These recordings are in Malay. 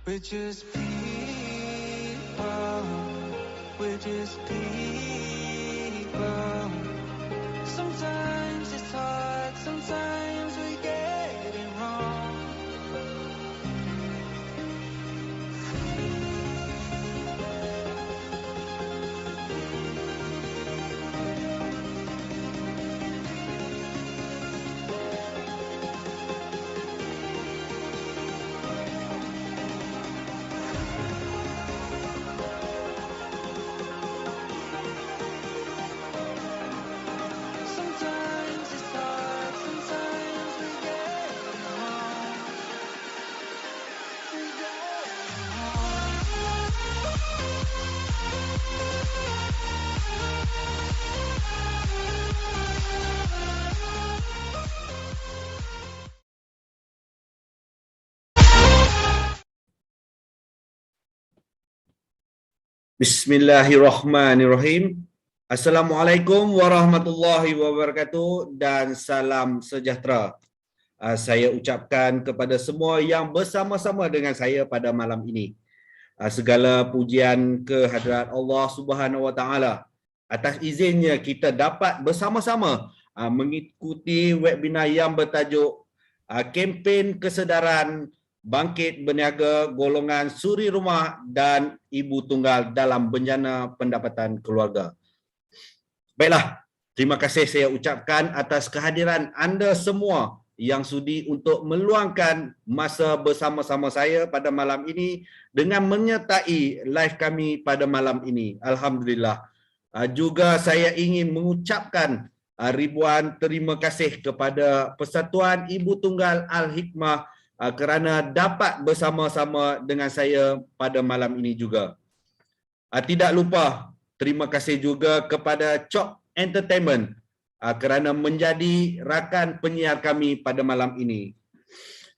We're just people. We're just people. Sometimes it's hard, sometimes we get it wrong. Sometimes it's hard, sometimes we get it wrong. We get it wrong. Bismillahirrahmanirrahim. Assalamualaikum warahmatullahi wabarakatuh dan salam sejahtera. Saya ucapkan kepada semua yang bersama-sama dengan saya pada malam ini. Segala pujian kehadrat Allah Subhanahu Wa Taala atas izinnya kita dapat bersama-sama mengikuti webinar yang bertajuk kempen kesedaran bangkit berniaga golongan suri rumah dan ibu tunggal dalam bencana pendapatan keluarga. Baiklah, terima kasih saya ucapkan atas kehadiran anda semua yang sudi untuk meluangkan masa bersama-sama saya pada malam ini dengan menyertai live kami pada malam ini. Alhamdulillah. Juga saya ingin mengucapkan ribuan terima kasih kepada Persatuan Ibu Tunggal Al-Hikmah kerana dapat bersama-sama dengan saya pada malam ini juga. Tidak lupa, terima kasih juga kepada Chop Entertainment kerana menjadi rakan penyiar kami pada malam ini.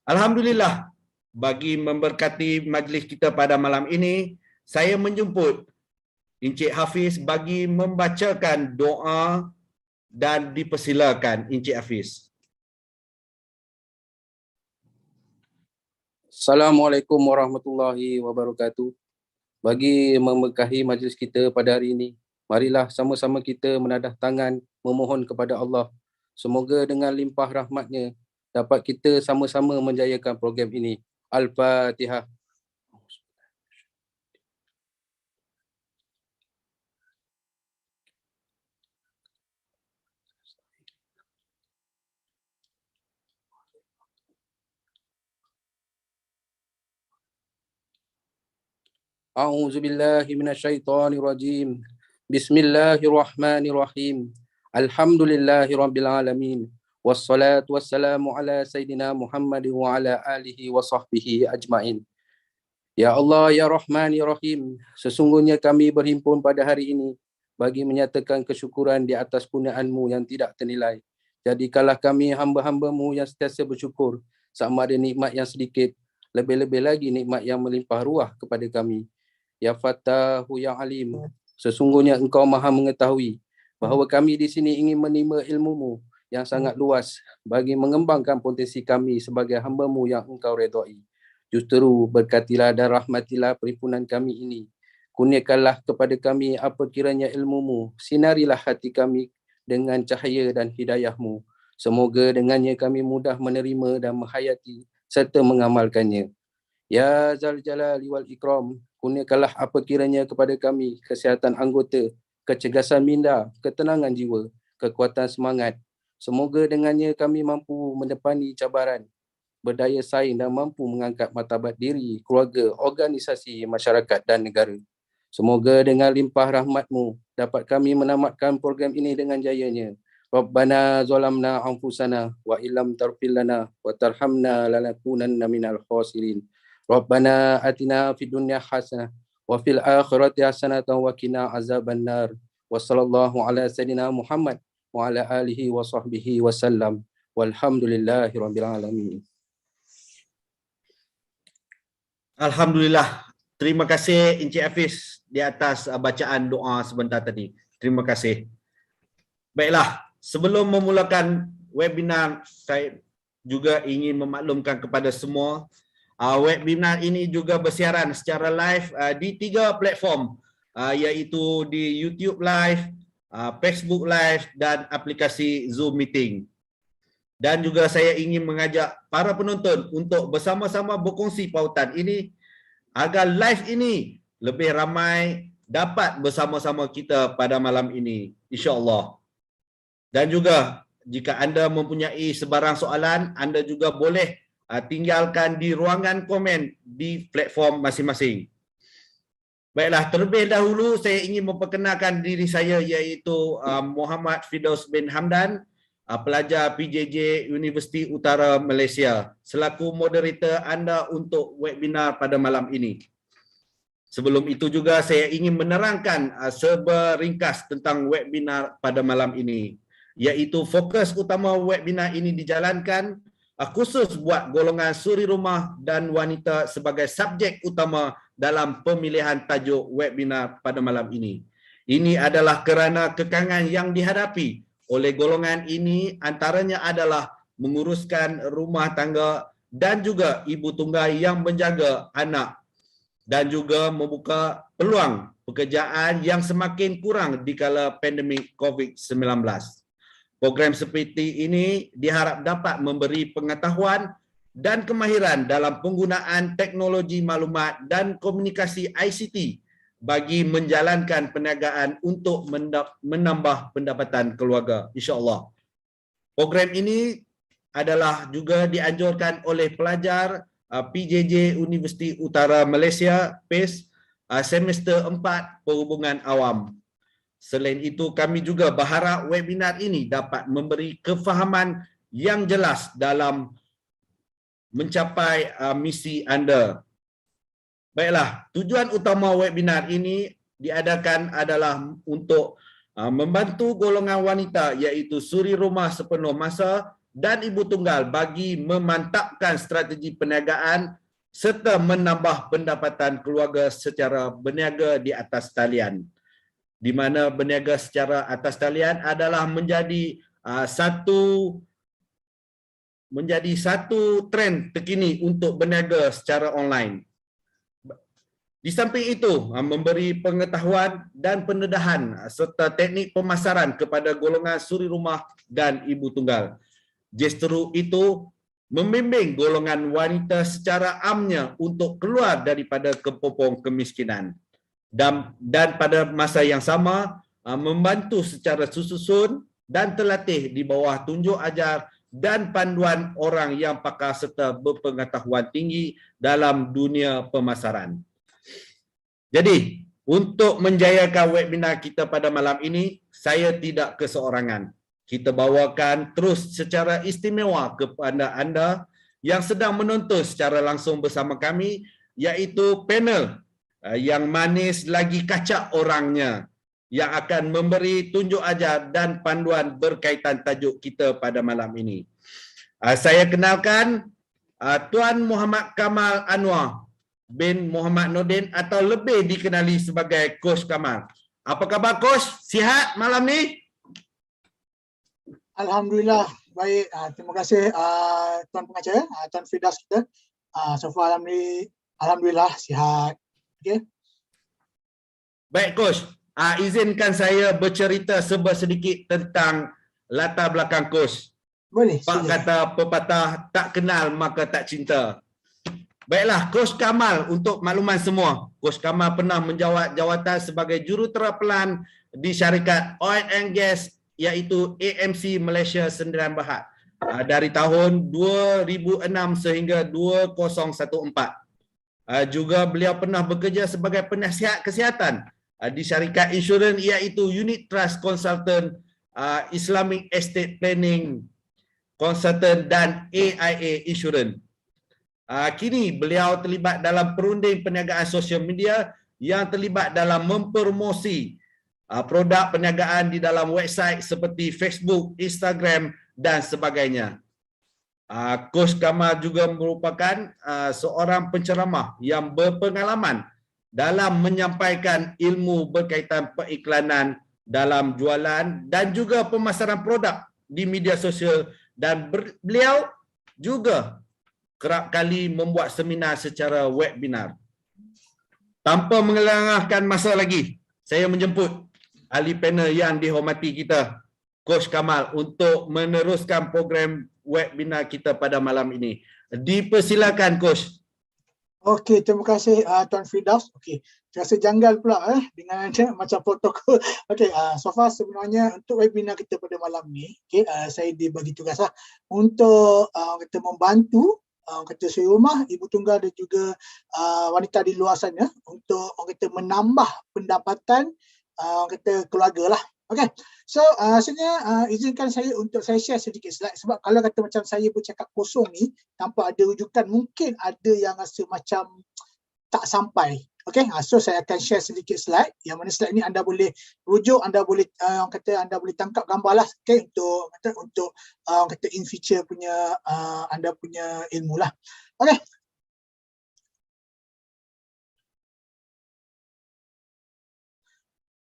Alhamdulillah, bagi memberkati majlis kita pada malam ini, saya menjemput Encik Hafiz bagi membacakan doa dan dipersilakan Encik Hafiz. Assalamualaikum warahmatullahi wabarakatuh. Bagi memberkahi majlis kita pada hari ini, marilah sama-sama kita menadah tangan memohon kepada Allah. Semoga dengan limpah rahmatnya dapat kita sama-sama menjayakan program ini. Al-Fatihah. A'udzubillahi minasyaitonirrajim. Bismillahirrahmanirrahim. Alhamdulillahirabbil alamin. Wassalatu wassalamu ala sayyidina Muhammad wa ala alihi wa sahbihi ajmain. Ya Allah, ya Rahman, ya Rahim, sesungguhnya kami berhimpun pada hari ini bagi menyatakan kesyukuran di atas kurnia-Mu yang tidak ternilai. Jadikanlah kami hamba-hamba-Mu yang sentiasa bersyukur sama ada nikmat yang sedikit, lebih-lebih lagi nikmat yang melimpah ruah kepada kami. Ya Fattahu, ya Alim, sesungguhnya Engkau Maha mengetahui bahawa kami di sini ingin menimba ilmu-Mu yang sangat luas bagi mengembangkan potensi kami sebagai hamba-Mu yang Engkau redai. Justru berkatilah dan rahmatilah perhimpunan kami ini. Kurniakanlah kepada kami apa kiranya ilmu-Mu. Sinarilah hati kami dengan cahaya dan hidayah-Mu. Semoga dengannya kami mudah menerima dan menghayati serta mengamalkannya. Ya Zal Jalali wal Ikram, kurniakanlah apa kiranya kepada kami kesihatan anggota, kecergasan minda, ketenangan jiwa, kekuatan semangat. Semoga dengannya kami mampu mendepani cabaran, berdaya saing dan mampu mengangkat martabat diri, keluarga, organisasi, masyarakat dan negara. Semoga dengan limpah rahmat-Mu dapat kami menamatkan program ini dengan jayanya. Rabbana zalamna anfusana wa illam taghfir lana wa tarhamna lanakunanna minal khasirin. Rabbana atina fid dunya hasanah wa fil akhirati hasanatan wa qina azabannar. Wa sallallahu ala sayyidina Muhammad wa ala alihi wa sahbihi wasallam. Walhamdulillahirabbil alamin. Alhamdulillah. Terima kasih Encik Hafiz di atas bacaan doa sebentar tadi. Terima kasih. Baiklah, sebelum memulakan webinar, saya juga ingin memaklumkan kepada semua Webinar ini juga bersiaran secara live di 3 platform, iaitu di YouTube Live, Facebook Live dan aplikasi Zoom Meeting. Dan juga saya ingin mengajak para penonton untuk bersama-sama berkongsi pautan ini agar live ini lebih ramai dapat bersama-sama kita pada malam ini, insya-Allah. Dan juga jika anda mempunyai sebarang soalan, anda juga boleh tinggalkan di ruangan komen di platform masing-masing. Baiklah, terlebih dahulu saya ingin memperkenalkan diri saya, iaitu Muhammad Firdaus bin Hamdan, pelajar PJJ Universiti Utara Malaysia, selaku moderator anda untuk webinar pada malam ini. Sebelum itu juga saya ingin menerangkan seberingkas tentang webinar pada malam ini, iaitu fokus utama webinar ini dijalankan khusus buat golongan suri rumah dan wanita sebagai subjek utama dalam pemilihan tajuk webinar pada malam ini. Ini adalah kerana kekangan yang dihadapi oleh golongan ini antaranya adalah menguruskan rumah tangga dan juga ibu tunggal yang menjaga anak, dan juga membuka peluang pekerjaan yang semakin kurang di kala pandemik COVID-19. Program seperti ini diharap dapat memberi pengetahuan dan kemahiran dalam penggunaan teknologi maklumat dan komunikasi ICT bagi menjalankan perniagaan untuk menambah pendapatan keluarga, insya-Allah. Program ini adalah juga dianjurkan oleh pelajar PJJ Universiti Utara Malaysia PACE semester 4 Perhubungan Awam. Selain itu, kami juga berharap webinar ini dapat memberi kefahaman yang jelas dalam mencapai misi anda. Baiklah, tujuan utama webinar ini diadakan adalah untuk membantu golongan wanita, iaitu suri rumah sepenuh masa dan ibu tunggal bagi memantapkan strategi perniagaan serta menambah pendapatan keluarga secara berniaga di atas talian. Di mana berniaga secara atas talian adalah menjadi satu trend terkini untuk berniaga secara online. Di samping itu, memberi pengetahuan dan pendedahan serta teknik pemasaran kepada golongan suri rumah dan ibu tunggal. Justru itu, membimbing golongan wanita secara amnya untuk keluar daripada kepopong kemiskinan. Dan pada masa yang sama, membantu secara susun dan terlatih di bawah tunjuk ajar dan panduan orang yang pakar serta berpengetahuan tinggi dalam dunia pemasaran. Jadi, untuk menjayakan webinar kita pada malam ini, saya tidak keseorangan. Kita bawakan terus secara istimewa kepada anda yang sedang menonton secara langsung bersama kami, iaitu panel yang manis lagi kacak orangnya, yang akan memberi tunjuk ajar dan panduan berkaitan tajuk kita pada malam ini. Saya kenalkan Tuan Muhammad Kamal Anwar bin Muhammad Nordin, atau lebih dikenali sebagai Coach Kamal. Apa khabar Coach? Sihat malam ni? Alhamdulillah, baik. Terima kasih Tuan Pengacara, Tuan Firdaus kita. So far alhamdulillah sihat. Okay. Baik Coach, izinkan saya bercerita sedikit tentang latar belakang Coach. Boleh. Pak kata pepatah, tak kenal maka tak cinta. Baiklah, Coach Kamal, untuk makluman semua, Coach Kamal pernah menjawat jawatan sebagai jurutera pelan di syarikat Oil and Gas, iaitu AMC Malaysia Sdn Bhd dari tahun 2006 sehingga 2014. Juga beliau pernah bekerja sebagai penasihat kesihatan di syarikat insurans, iaitu Unit Trust Consultant, Islamic Estate Planning Consultant dan AIA Insurance. Kini beliau terlibat dalam perunding perniagaan sosial media yang terlibat dalam mempromosi produk perniagaan di dalam website seperti Facebook, Instagram dan sebagainya. Coach Kamal juga merupakan seorang penceramah yang berpengalaman dalam menyampaikan ilmu berkaitan periklanan dalam jualan dan juga pemasaran produk di media sosial, dan beliau juga kerap kali membuat seminar secara webinar. Tanpa mengelengahkan masa lagi, saya menjemput ahli panel yang dihormati kita, Coach Kamal, untuk meneruskan program webinar kita pada malam ini. Dipersilakan, Coach. Okey, terima kasih Tuan Firdaus. Okey, terasa janggal pula dengan macam protokol. Okey, so far sebenarnya untuk webinar kita pada malam ni, saya dibagi tugas untuk kita membantu kata suri rumah, ibu tunggal dan juga wanita di luar sana untuk kita menambah pendapatan kata keluarga lah. Okey. So sebenarnya izinkan saya untuk saya share sedikit slide, sebab kalau kata macam saya bercakap kosong ni tanpa ada rujukan, mungkin ada yang rasa macam tak sampai. Okey, so saya akan share sedikit slide, yang mana slide ni anda boleh rujuk, anda boleh kata anda boleh tangkap gambar lah, okey, untuk kata in future punya anda punya ilmu lah. Okey.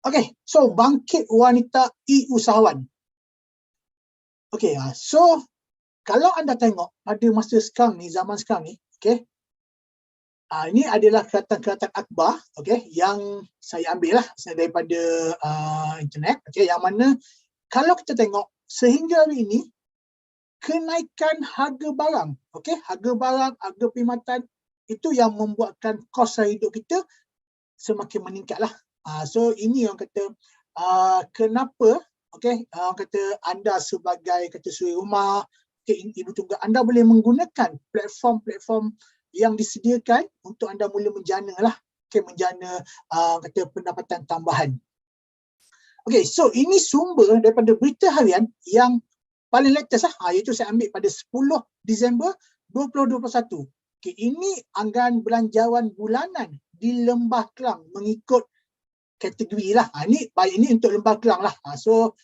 Okey, so bangkit wanita e-usahawan. Okey, so kalau anda tengok pada masa sekarang ni, zaman sekarang ni, okey, ini adalah keratan-keratan akhbar, okey, yang saya ambil lah daripada internet, okey, yang mana kalau kita tengok sehingga hari ini kenaikan harga barang, okey, harga barang, harga perkhidmatan itu yang membuatkan kos sara hidup kita semakin meningkat lah. So ini yang kata kenapa, okey, kata anda sebagai kata suri rumah, okey, ibu tunggal, anda boleh menggunakan platform-platform yang disediakan untuk anda mula menjana lah, okey, menjana kata pendapatan tambahan. Okey, so ini sumber daripada berita harian yang paling latest lah, iaitu saya ambil pada 10 Disember 2021. Okey, ini anggaran belanjawan bulanan di Lembah Kelang mengikut kategori lah. Ini untuk Lembah Kelang lah. So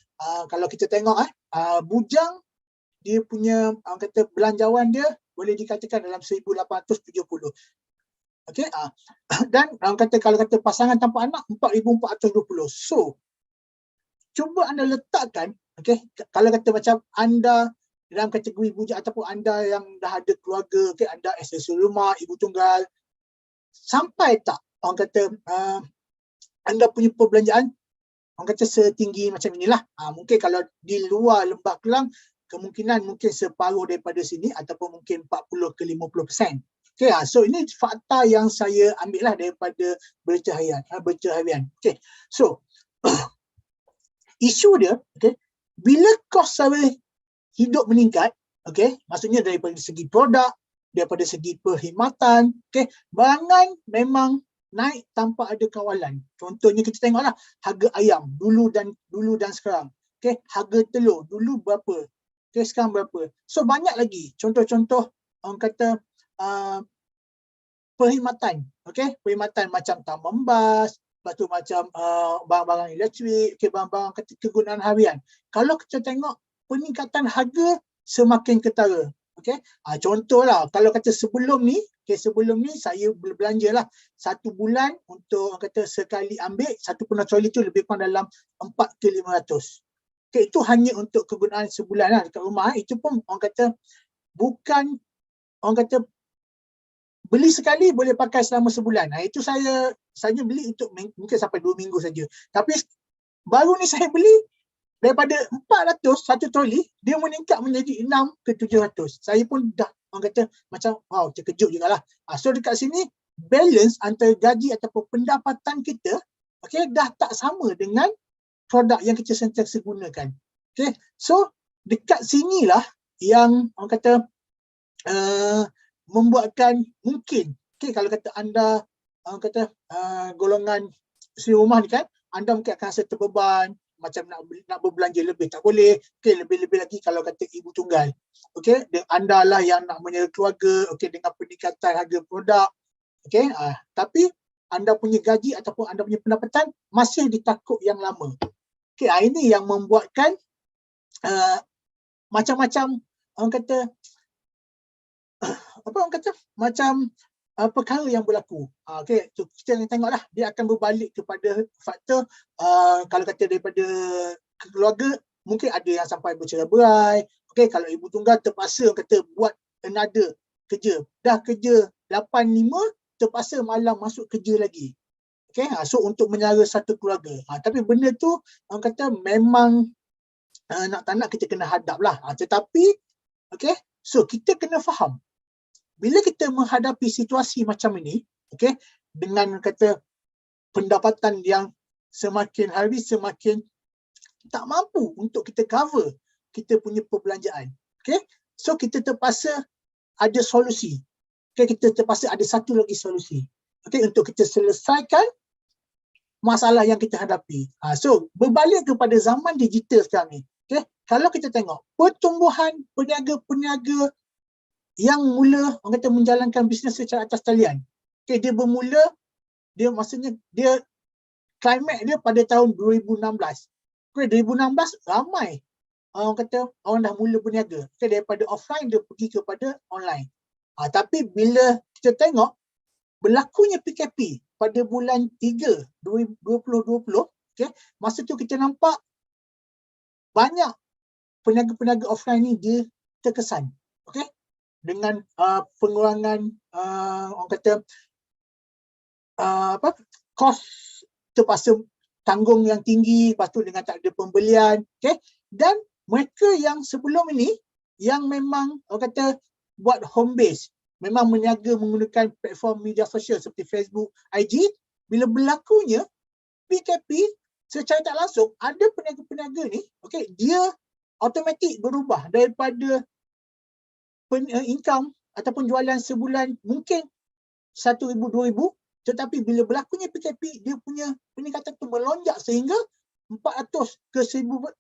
kalau kita tengok bujang dia punya kata belanjawan dia boleh dikatakan dalam 1870. Okey, dan kata kalau kata pasangan tanpa anak 4420. So cuba anda letakkan, okey, kalau kata macam anda dalam kategori bujang ataupun anda yang dah ada keluarga, okey, anda asesor rumah, ibu tunggal, sampai tak orang kata anda punya perbelanjaan orang kata setinggi macam inilah. Mungkin kalau di luar Lembah Kelang kemungkinan mungkin separuh daripada sini ataupun mungkin 40 ke 50%. Okey, so ini fakta yang saya ambil lah daripada berita harian. Okey, so isu dia, okey, bila kos sara hidup meningkat, okey, maksudnya daripada segi produk, daripada segi perkhidmatan, okey, barangan memang naik tanpa ada kawalan. Contohnya kita tengoklah harga ayam dulu dan sekarang. Okey, harga telur dulu berapa, okey, sekarang berapa. So banyak lagi contoh-contoh orang kata perkhidmatan, okey, perkhidmatan macam tambang bas, lepas tu macam barang-barang elektrik, okey, barang-barang kegunaan harian. Kalau kita tengok peningkatan harga semakin ketara. Okey, contohlah kalau kata sebelum ni saya berbelanja lah 1 bulan untuk orang kata sekali ambil satu penuh troli tu lebih kurang dalam 4 ke 500. Okey, itu hanya untuk kegunaan sebulan lah dekat rumah. Itu pun orang kata bukan orang kata beli sekali boleh pakai selama sebulan. Itu saya beli untuk mungkin sampai 2 minggu saja. Tapi baru ni saya beli daripada 400 satu troli, dia meningkat menjadi 6 ke 700. Saya pun dah orang kata macam wow, terkejut jugalah. So dekat sini balance antara gaji ataupun pendapatan kita, okey, dah tak sama dengan produk yang kita sentiasa gunakan. Okey, so dekat sinilah yang orang kata membuatkan mungkin, okey, kalau kata anda orang kata golongan suri rumah ni kan, anda mungkin akan rasa terbeban, macam nak berbelanja lebih tak boleh. Okey, lebih-lebih lagi kalau kata ibu tunggal. Okey, anda lah yang nak menyara keluarga, okey, dengan peningkatan harga produk. Okey, tapi anda punya gaji ataupun anda punya pendapatan masih di takuk yang lama. Okey, ini yang membuatkan macam-macam orang kata macam perkara yang berlaku. Okey, so kita tengoklah dia akan berbalik kepada faktor kalau kata daripada keluarga mungkin ada yang sampai bercerai-berai. Okey, kalau ibu tunggal terpaksa kata buat another kerja. Dah kerja 8-5, terpaksa malam masuk kerja lagi. Okay, so untuk menyara satu keluarga. Tapi benda tu orang kata memang nak tak nak kita kena hadap lah. Tetapi, okay, so kita kena faham. Bila kita menghadapi situasi macam ini, okay, dengan kata pendapatan yang semakin hari semakin tak mampu untuk kita cover kita punya perbelanjaan. Okay, so kita terpaksa ada solusi. Okay, kita terpaksa ada satu lagi solusi. Okay, untuk kita selesaikan masalah yang kita hadapi. So, berbalik kepada zaman digital sekarang ni. Okay, kalau kita tengok pertumbuhan peniaga-peniaga yang mula orang kata menjalankan bisnes secara atas talian. Okay, dia bermula, dia maksudnya dia climax dia pada tahun 2016. Okay, 2016 ramai orang kata orang dah mula berniaga. Okay, daripada offline dia pergi kepada online. Tapi bila kita tengok berlakunya PKP pada bulan 3 2020, okay, masa tu kita nampak banyak peniaga-peniaga offline ni dia terkesan, okay, dengan pengurangan orang kata kos terpaksa tanggung yang tinggi, lepas tu dengan tak ada pembelian, okay, dan mereka yang sebelum ini yang memang orang kata buat home base, memang meniaga menggunakan platform media sosial seperti Facebook, IG, bila berlakunya PKP secara tak langsung, ada peniaga-peniaga ni, okay, dia automatik berubah daripada income ataupun jualan sebulan mungkin 1,000, 2,000, tetapi bila berlakunya PKP, dia punya peningkatan tu melonjak sehingga 400 ke 1,000%.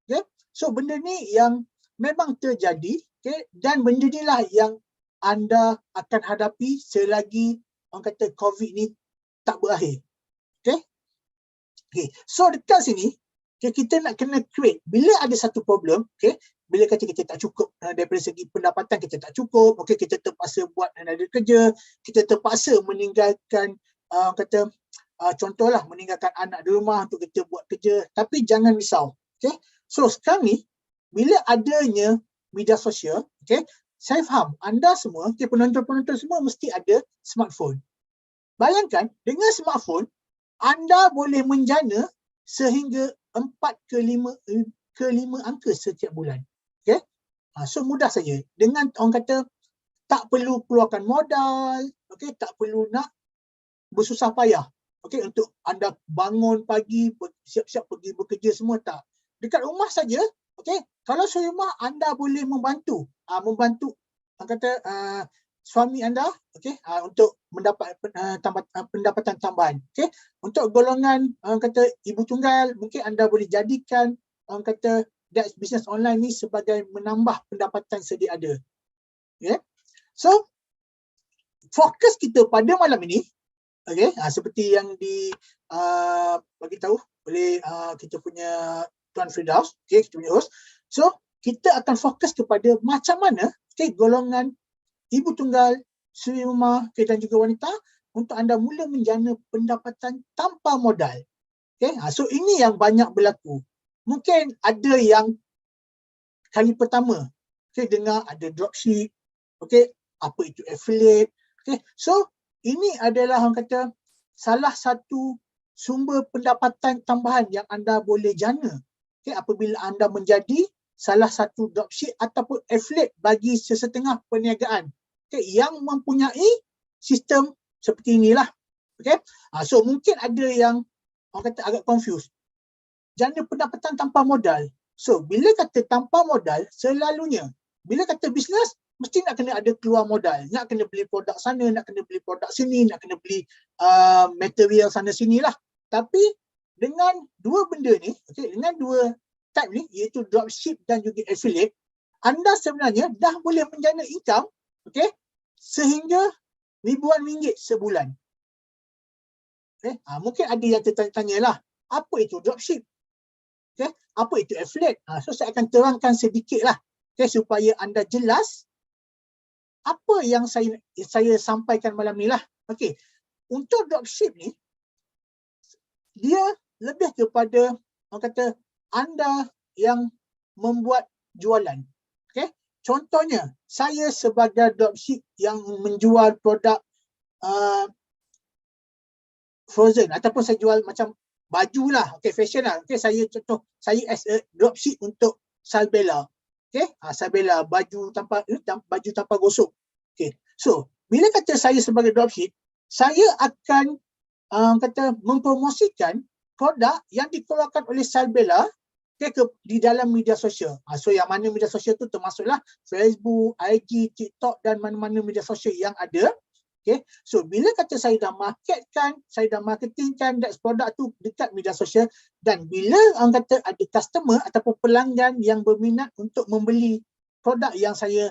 Okay? So benda ni yang memang terjadi. Okay, dan benda inilah yang anda akan hadapi selagi orang kata COVID ni tak berakhir. Okay? Okay. So dekat sini, okay, kita nak kena create. Bila ada satu problem, okay, bila kata kita tak cukup daripada segi pendapatan kita tak cukup, okay, kita terpaksa buat another kerja, kita terpaksa meninggalkan kata contohlah meninggalkan anak di rumah untuk kita buat kerja. Tapi jangan risau. Okay? So sekarang ni, bila adanya media sosial, okay, saya faham anda semua, okay, penonton-penonton semua mesti ada smartphone. Bayangkan dengan smartphone, anda boleh menjana sehingga 4 ke 5 angka setiap bulan. Okay? So mudah saja. Dengan orang kata tak perlu keluarkan modal, okay, tak perlu nak bersusah payah, okay, untuk anda bangun pagi, siap-siap pergi bekerja semua, tak. Dekat rumah saja, okay, kalau serumah anda boleh membantu orang kata suami anda, okay, untuk mendapat pendapatan tambahan. Okay, untuk golongan orang kata ibu tunggal, mungkin anda boleh jadikan orang kata bisnes online ni sebagai menambah pendapatan sedia ada. Okay, so fokus kita pada malam ini, okay, seperti yang bagi tahu oleh kita punya Tuan Firdaus, okay, kita punya host. So, kita akan fokus kepada macam mana, okay, golongan ibu tunggal, suri rumah, okay, dan juga wanita untuk anda mula menjana pendapatan tanpa modal. Okay, so ini yang banyak berlaku. Mungkin ada yang kali pertama, okay, dengar ada dropship, okay, apa itu affiliate, okay. So, ini adalah orang kata salah satu sumber pendapatan tambahan yang anda boleh jana, okay, apabila anda menjadi salah satu dropship ataupun affiliate bagi sesetengah perniagaan, okay, yang mempunyai sistem seperti inilah. Okay. So mungkin ada yang orang kata agak confused. Jana pendapatan tanpa modal. So bila kata tanpa modal, selalunya bila kata bisnes, mesti nak kena ada keluar modal. Nak kena beli produk sana, nak kena beli produk sini, nak kena beli material sana sini lah. Tapi dengan dua benda ni, okay, dengan dua type ni, iaitu dropship dan juga affiliate, anda sebenarnya dah boleh menjana income, okay, sehingga ribuan ringgit sebulan. Okay. Mungkin ada yang tertanya-tanya lah, apa itu dropship? Okay. Apa itu affiliate? So saya akan terangkan sedikit lah, okay, supaya anda jelas apa yang saya sampaikan malam ni lah. Okay. Untuk dropship ni, dia lebih kepada orang kata anda yang membuat jualan. Okay. contohnya saya sebagai dropship yang menjual produk frozen ataupun saya jual macam baju lah, okay, fashion lah. Okay, saya as a dropship untuk Salbella. Okay, Salbella baju tanpa gosok. Okay, so bila kata saya sebagai dropship, saya akan mempromosikan produk yang dikeluarkan oleh Salbella, okay, di dalam media sosial. So yang mana media sosial tu termasuklah Facebook, IG, TikTok dan mana-mana media sosial yang ada. Okay, so bila kata saya dah marketingkan produk tu dekat media sosial, dan bila orang kata ada customer ataupun pelanggan yang berminat untuk membeli produk yang saya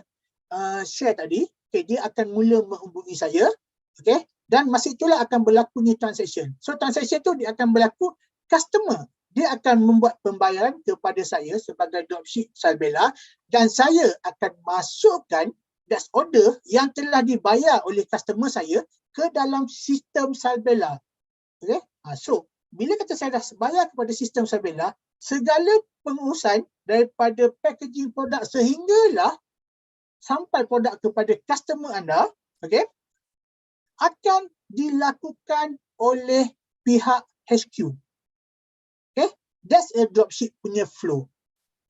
share tadi, okay, dia akan mula menghubungi saya, okay, dan masa itulah akan berlakunya transaction. So transaction tu dia akan berlaku, customer dia akan membuat pembayaran kepada saya sebagai dropship Salbella, dan saya akan masukkan das order yang telah dibayar oleh customer saya ke dalam sistem Salbella. Okay? So, bila kata saya dah bayar kepada sistem Salbella, segala pengurusan daripada packaging produk sehinggalah sampai produk kepada customer anda, okay, akan dilakukan oleh pihak HQ. Okay? That's a dropship punya flow.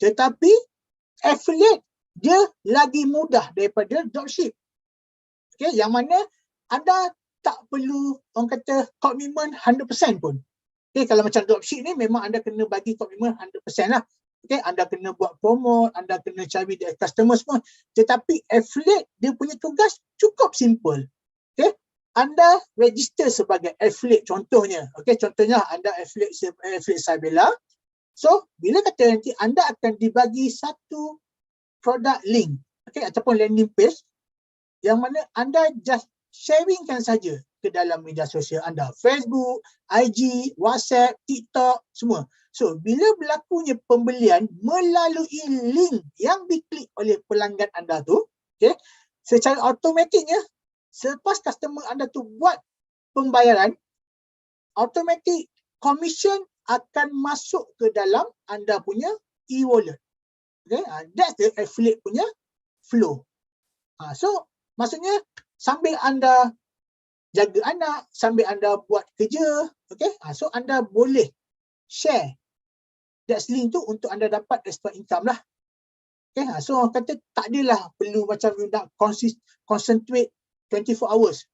Tetapi affiliate dia lagi mudah daripada dropship. Okay, yang mana anda tak perlu orang kata komitmen 100% pun. Okay, kalau macam dropship ni memang anda kena bagi komitmen 100% lah. Okay, anda kena buat promote, anda kena cari customer semua. Tetapi affiliate dia punya tugas cukup simple. Okay, anda register sebagai affiliate contohnya. Okay, contohnya anda affiliate Salbella. So, bila kata nanti anda akan dibagi satu produk link, okay, ataupun landing page yang mana anda just sharingkan saja ke dalam media sosial anda, Facebook, IG, WhatsApp, TikTok, semua. So, bila berlakunya pembelian melalui link yang diklik oleh pelanggan anda tu, okay, secara automatiknya selepas customer anda tu buat pembayaran, automatik commission akan masuk ke dalam anda punya e-wallet. Okay, that's the affiliate punya flow. So, maksudnya sambil anda jaga anak, sambil anda buat kerja, okay, so anda boleh share that link tu untuk anda dapat extra income lah. Okay, so orang kata tak adalah perlu macam you nak concentrate 24 hours,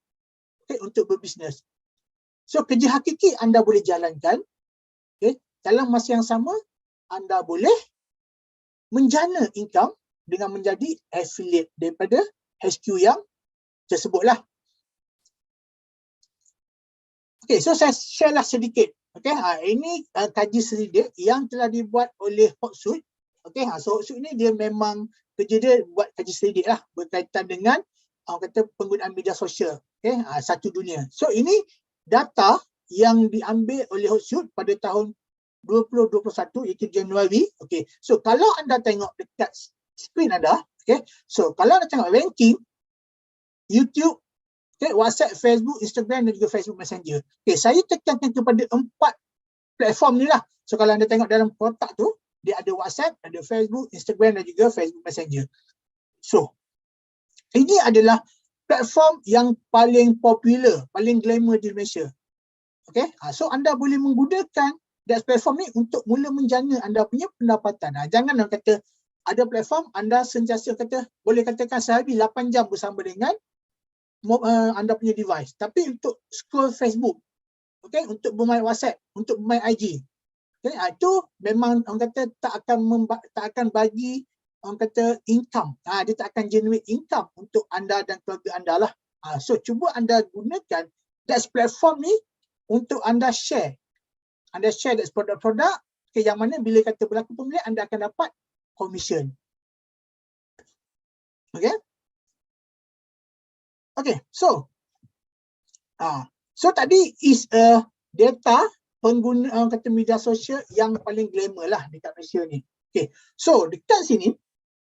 okay, untuk berbisnes. So, kerja hakiki anda boleh jalankan, okay, dalam masa yang sama anda boleh menjana income dengan menjadi affiliate daripada HQ yang tersebutlah. Okay, so saya share lah sedikit. Okay, ini kaji sedikit yang telah dibuat oleh Hotsuite. Okay, so Hotsuite ni dia memang kerja dia buat kaji sedikit lah berkaitan dengan orang kata penggunaan media sosial. Okay, satu dunia. So ini data yang diambil oleh Hotsuite pada tahun 2021 iaitu Januari. Okay, so kalau anda tengok dekat screen anda, okay, so kalau anda tengok ranking YouTube, okay, WhatsApp, Facebook, Instagram dan juga Facebook Messenger. Okay, saya tekankan kepada 4 platform ni lah. So kalau anda tengok dalam kotak tu, dia ada WhatsApp, ada Facebook, Instagram dan juga Facebook Messenger. So ini adalah platform yang paling popular, paling glamour di Malaysia. Okay, so anda boleh menggunakan that platform ni untuk mula menjana anda punya pendapatan. Jangan orang kata ada platform anda sentiasa kata boleh katakan sehari 8 jam bersama dengan anda punya device. Tapi untuk scroll Facebook, okay, untuk bermain WhatsApp, untuk bermain IG, okay, itu memang orang kata tak akan bagi orang kata income. Dia tak akan generate income untuk anda dan keluarga anda lah. So cuba anda gunakan that platform ni untuk anda share. Anda share that produk-produk, okay, yang mana bila kata berlaku pembelian anda akan dapat commission. Okay. Okay, so tadi is a data pengguna orang kata media sosial yang paling glamour lah dekat Malaysia ni. Okay, so dekat sini,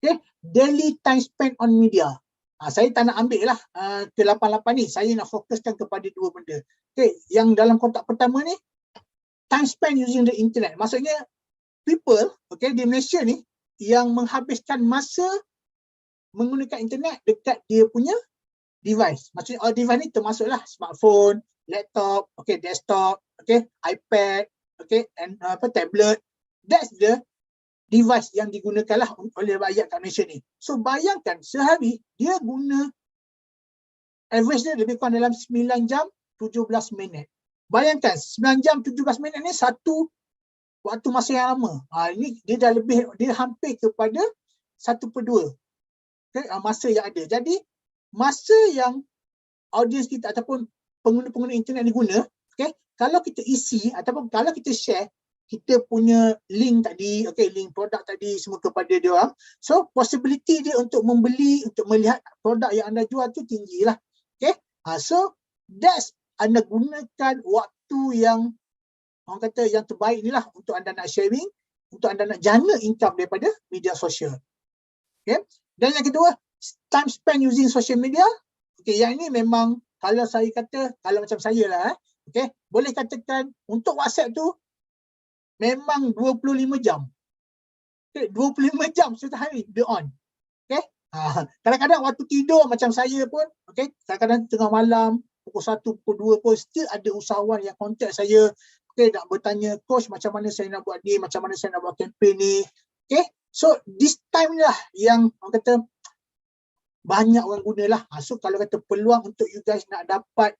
okay, daily time spent on media. Saya tak nak ambil lah ke 88 ni, saya nak fokuskan kepada 2 benda. Okay, yang dalam kotak pertama ni, time spent using the internet. Maksudnya people, okay, di Malaysia ni yang menghabiskan masa menggunakan internet dekat dia punya device. Maksudnya all device ni termasuklah smartphone, laptop, okay, desktop, okay, iPad, okay, and tablet. That's the device yang digunakanlah oleh rakyat kat Malaysia ni. So bayangkan sehari dia guna average dia lebih kurang dalam 9 jam 17 minit. Bayangkan 9 jam 17 minit ni satu waktu masa yang lama. Ini dia dah lebih, dia hampir kepada 1/2 okay, masa yang ada. Jadi masa yang audience kita ataupun pengguna-pengguna internet ni guna, okay, kalau kita isi ataupun kalau kita share kita punya link tadi, okay, link produk tadi semua kepada dia orang, so possibility dia untuk membeli, untuk melihat produk yang anda jual tu tinggi lah. Okay, so that's anda gunakan waktu yang orang kata yang terbaik ni lah untuk anda nak sharing, untuk anda nak jana income daripada media sosial. Okay, dan yang kedua, time spent using social media. Okay, yang ini memang kalau saya kata, kalau macam saya lah, okay, boleh katakan untuk WhatsApp tu memang 25 jam. Okay, 25 jam sehari dia on. Okay, kadang-kadang waktu tidur macam saya pun, okay, kadang-kadang tengah malam, pukul 1, pukul 2 pun still ada usahawan yang contact saya, okay, nak bertanya, coach macam mana saya nak buat ni, macam mana saya nak buat campaign ni. Okay, so this time lah yang orang kata banyak orang gunalah. So kalau kata peluang untuk you guys nak dapat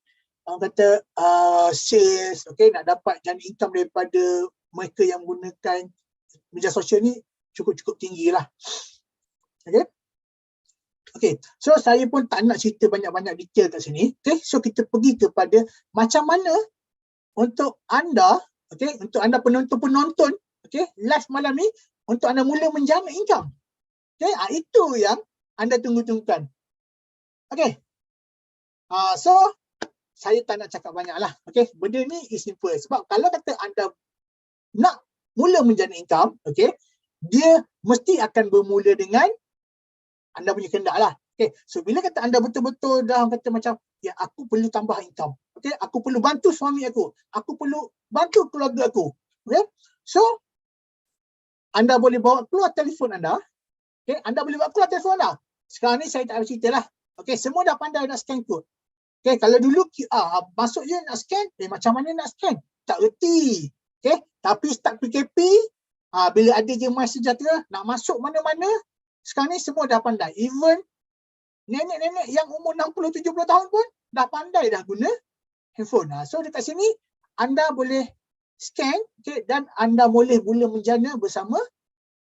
orang kata sales, okay, nak dapat jana income daripada mereka yang menggunakan media sosial ni cukup-cukup tinggi lah. Okay. Okay, so saya pun tak nak cerita banyak-banyak detail kat sini. Okay, so kita pergi kepada macam mana untuk anda, okay, untuk anda penonton-penonton, okay, live malam ni, untuk anda mula menjana income. Okay, itu yang anda tunggu-tunggukan. Okay, so saya tak nak cakap banyak lah. Okay, benda ni is simple. Sebab kalau kata anda nak mula menjana income, okay, dia mesti akan bermula dengan anda punya kehendak lah. Okay, so bila kata anda betul-betul dah kata macam, ya aku perlu tambah income, okay, aku perlu bantu suami aku perlu bantu keluarga aku, okay, so anda boleh bawa keluar telefon anda, okay, anda boleh bawa keluar telefon anda. Sekarang ni saya tak ada cerita lah, okay, semua dah pandai nak scan code. Okay, kalau dulu QR masuk je nak scan, macam mana nak scan? Tak reti. Okay, tapi start PKP, bila ada je MySejahtera, nak masuk mana-mana, sekarang ni semua dah pandai. Even nenek-nenek yang umur 60-70 tahun pun dah pandai dah guna handphone. So dekat sini anda boleh scan, okay, dan anda boleh mula menjana bersama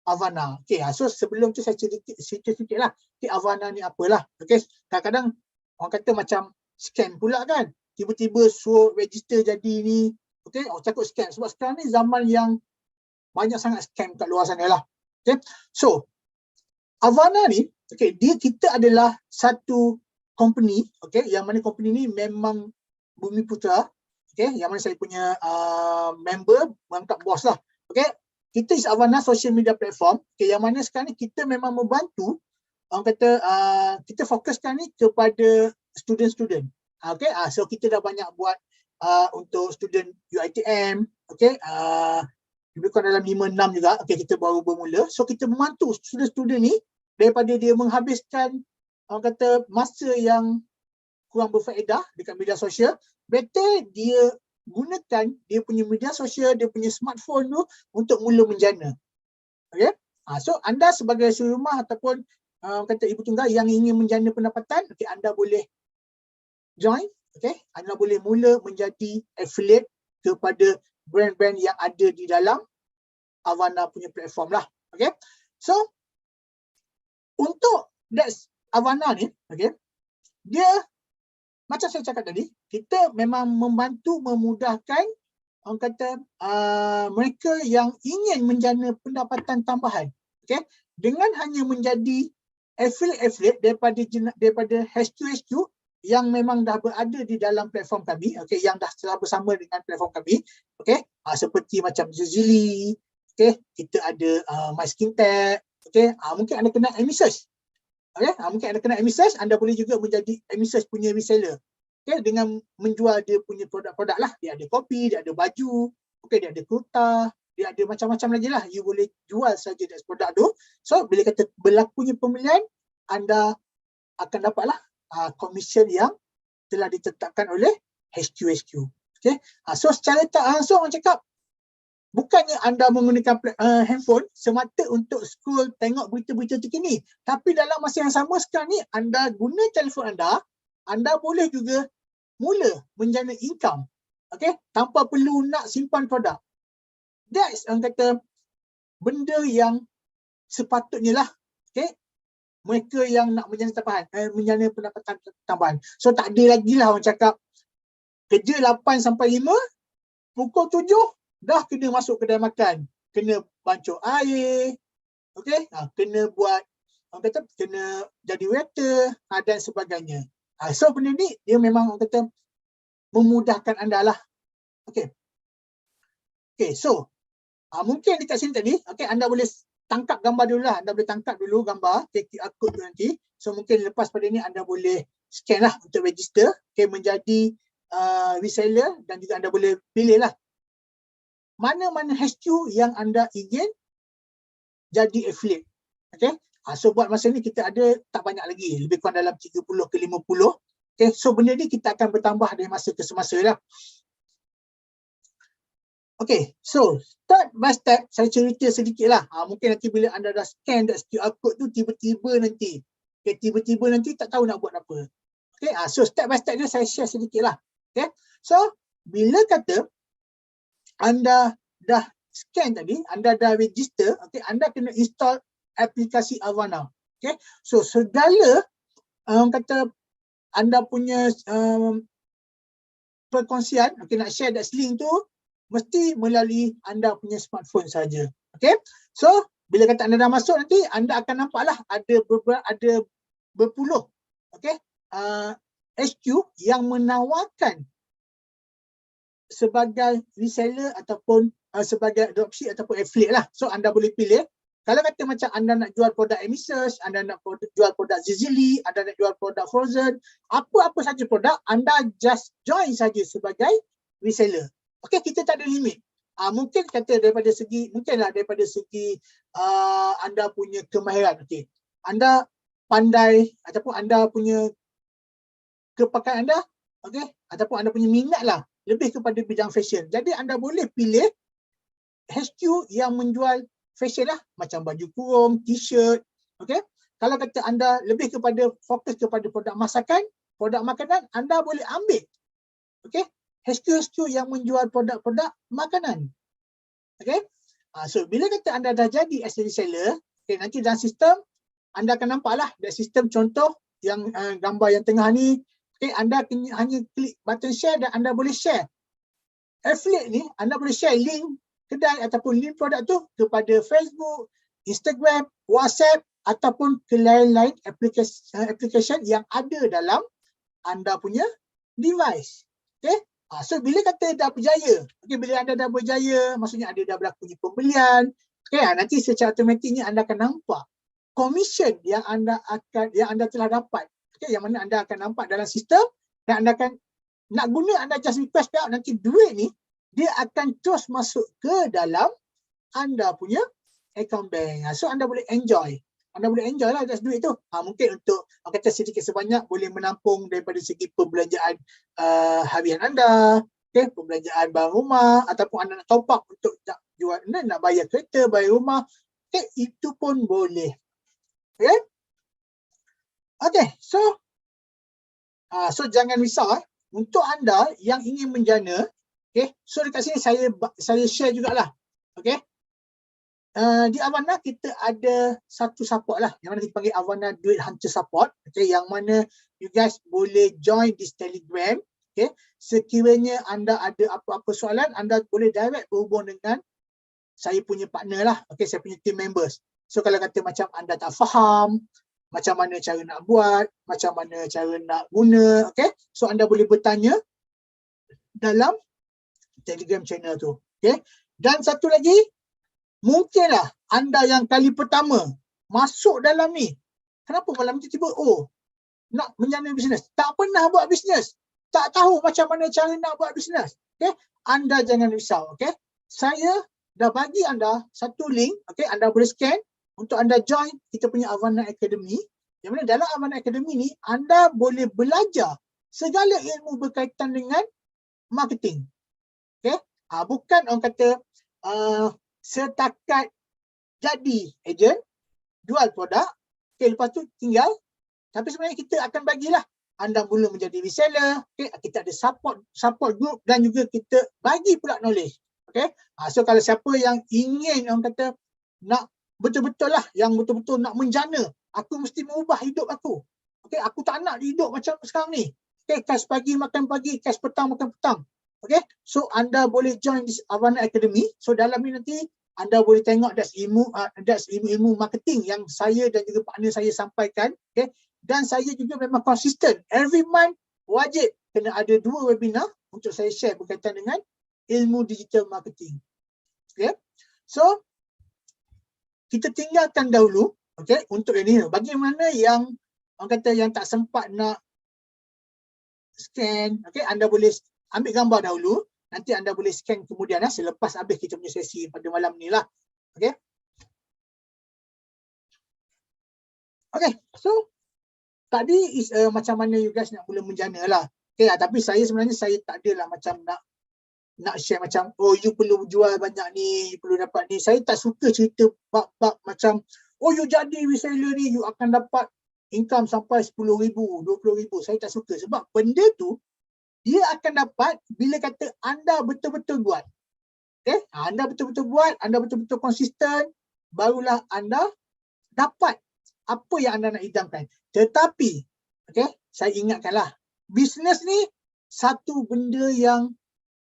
Avana. Okay, so sebelum tu saya cerita sikit lah. Okay, Avana ni apalah. Okay, kadang-kadang orang kata macam scam pula kan. Tiba-tiba suruh register jadi ni. Okay, takut scam. Sebab sekarang ni zaman yang banyak sangat scam kat luar sana lah. Okay, so Avana ni, okay, kita adalah satu company, okay, yang mana company ni memang Bumiputra, okay, yang mana saya punya member, mengangkat bos lah, okay. Kita is Avana social media platform, okay, yang mana sekarang ni kita memang membantu, orang kata kita fokuskan ni kepada student-student, okay. So kita dah banyak buat untuk student UiTM, okay, lebih kurang dalam 5-6 juga, okay, kita baru bermula. So kita membantu student-student ni daripada dia menghabiskan orang kata masa yang kurang berfaedah dekat media sosial, better dia gunakan dia punya media sosial, dia punya smartphone tu untuk mula menjana. Okay, so anda sebagai suri rumah ataupun kata ibu tunggal yang ingin menjana pendapatan, okay, anda boleh join, okay, anda boleh mula menjadi affiliate kepada brand-brand yang ada di dalam Avana punya platform lah. Okay, so untuk that's Avana ni, okay, dia macam saya cakap tadi, kita memang membantu memudahkan orang kata mereka yang ingin menjana pendapatan tambahan, okay, dengan hanya menjadi affiliate daripada HQ yang memang dah berada di dalam platform kami, okay, yang dah telah bersama dengan platform kami, okay, seperti macam Zuzili, okay, kita ada MySkinTech, okay, mungkin anda kenal Amisearch, okay, mungkin anda kenal Amisearch, anda boleh juga menjadi Amisearch punya reseller, okay, dengan menjual dia punya produk-produk lah. Dia ada kopi, dia ada baju, okay, dia ada kurta, dia ada macam-macam lagi lah. You boleh jual saja dari produk tu. So bila kata berlakunya pembelian, anda akan dapatlah komisen yang telah ditetapkan oleh HQ. Okay. So secara tak langsung orang cakap, bukannya anda menggunakan handphone semata untuk scroll tengok berita-berita terkini, tapi dalam masa yang sama sekarang ni anda guna telefon anda boleh juga mula menjana income, okay, tanpa perlu nak simpan produk. That's orang kata benda yang sepatutnya lah, okay, mereka yang nak menjana pendapatan tambahan. So tak ada lagi lah orang cakap kerja 8 sampai 5, pukul 7 dah kena masuk kedai makan, kena bancuh air, okay, kena buat, orang kata kena jadi waiter dan sebagainya. So benda ni dia memang orang kata memudahkan anda lah. Okay, so mungkin dekat sini tadi, okay, anda boleh tangkap gambar dulu lah, anda boleh tangkap dulu gambar QR code tu nanti. So mungkin lepas pada ni anda boleh scan lah untuk register, okay, menjadi reseller, dan juga anda boleh pilih lah mana-mana HQ yang anda ingin jadi affiliate. Okay. So buat masa ni kita ada tak banyak lagi, lebih kurang dalam 30 ke 50. Okay. So benda ni kita akan bertambah dari masa ke semasa lah. Okay, so step by step saya cerita sedikit lah. Mungkin nanti bila anda dah scan that QR code tu, tiba-tiba nanti tak tahu nak buat apa. Okay, so step by step ni saya share sedikit lah. Okay, so bila kata anda dah scan tadi, anda dah register, okay, anda kena install aplikasi Avanna. Okay, so segala kata anda punya perkongsian, okay, nak share that link tu mesti melalui anda punya smartphone saja. Okay, so bila kata anda dah masuk nanti, anda akan nampaklah ada berpuluh, okay, HQ yang menawarkan sebagai reseller ataupun sebagai dropship ataupun affiliate lah. So anda boleh pilih. Kalau kata macam anda nak jual produk Emisus, anda nak jual produk Zizili, anda nak jual produk Frozen, apa-apa saja produk, anda just join saja sebagai reseller. Okay, kita tak ada limit. Mungkin kata daripada segi anda punya kemahiran, okay, anda pandai ataupun anda punya kepakaran anda, okay, ataupun anda punya minat lah lebih kepada bidang fashion. Jadi anda boleh pilih HQ yang menjual fashion lah, macam baju kurung, t-shirt, okay. Kalau kata anda lebih kepada fokus kepada produk masakan, produk makanan, anda boleh ambil, okay, HQ yang menjual produk-produk makanan. Okay. So bila kata anda dah jadi as a reseller, okay, nanti dalam sistem anda akan nampaklah dari sistem contoh yang gambar yang tengah ni. Okay, anda hanya klik button share dan anda boleh share. Affiliate ni anda boleh share link kedai ataupun link produk tu kepada Facebook, Instagram, WhatsApp ataupun ke lain-lain application yang ada dalam anda punya device. Okay. So bila kata dah berjaya, okay, bila anda dah berjaya, maksudnya ada dah berlaku pembelian, okay, nanti secara automatiknya anda akan nampak komisen yang anda telah dapat, okay, yang mana anda akan nampak dalam sistem, dan anda akan nak guna, anda just request payout, nanti duit ni dia akan terus masuk ke dalam anda punya account bank. So anda boleh enjoy. Lah atas duit tu. Mungkin untuk kata sedikit sebanyak boleh menampung daripada segi perbelanjaan harian anda, okay, perbelanjaan barang rumah, ataupun anda nak top up untuk nak bayar kereta, bayar rumah, okay, itu pun boleh. Okay, okay, so jangan risau untuk anda yang ingin menjana. Okay, so dekat sini saya share jugalah. Okay. Di Avanna kita ada satu support lah, yang mana kita panggil Avanna Duit Hunter Support, okay, yang mana you guys boleh join di Telegram. Okay, sekiranya anda ada apa-apa soalan, anda boleh direct berhubung dengan saya punya partner lah, okay, saya punya team members. So kalau kata macam anda tak faham macam mana cara nak buat, macam mana cara nak guna, okay, so anda boleh bertanya dalam Telegram channel tu. Okay, dan satu lagi, mungkinlah anda yang kali pertama masuk dalam ni, kenapa malam tiba-tiba nak menjana bisnes, tak pernah buat bisnes, tak tahu macam mana cara nak buat bisnes. Okay, anda jangan risau. Okay, saya dah bagi anda satu link, okay, anda boleh scan untuk anda join kita punya Avanna Academy. Yang mana dalam Amanah Academy ni, anda boleh belajar segala ilmu berkaitan dengan marketing. Okay? Bukan orang kata setakat jadi ejen, jual produk, okay, lepas tu tinggal. Tapi sebenarnya kita akan bagilah anda mula menjadi reseller, okay? Kita ada support group dan juga kita bagi pula knowledge. Okay? So kalau siapa yang ingin orang kata nak betul-betul lah, yang betul-betul nak menjana, aku mesti mengubah hidup aku. Okay? Aku tak nak hidup macam sekarang ni. Okay? Kas pagi makan pagi, kas petang makan petang. Okay? So anda boleh join this Amanah Academy. So dalam ni nanti anda boleh tengok that's ilmu marketing yang saya dan juga partner saya sampaikan. Okay? Dan saya juga memang konsisten. Every month wajib kena ada 2 webinar untuk saya share berkaitan dengan ilmu digital marketing. Okay? So kita tinggalkan dahulu, okay, untuk ini. Bagaimana yang orang kata yang tak sempat nak scan, okay, anda boleh ambil gambar dahulu, nanti anda boleh scan kemudian selepas habis kita punya sesi pada malam ni lah. Okay. Okay, so tadi is macam mana you guys nak mula menjana lah. Okay, tapi saya sebenarnya saya tak adalah macam nak share macam you perlu jual banyak ni, you perlu dapat ni. Saya tak suka cerita bab-bab macam you jadi reseller ni you akan dapat income sampai 10,000, 20,000. Saya tak suka sebab benda tu dia akan dapat bila kata anda betul-betul buat. Okay? Anda betul-betul buat, anda betul-betul konsisten, barulah anda dapat apa yang anda nak idamkan. Tetapi, okay, saya ingatkanlah, bisnes ni satu benda yang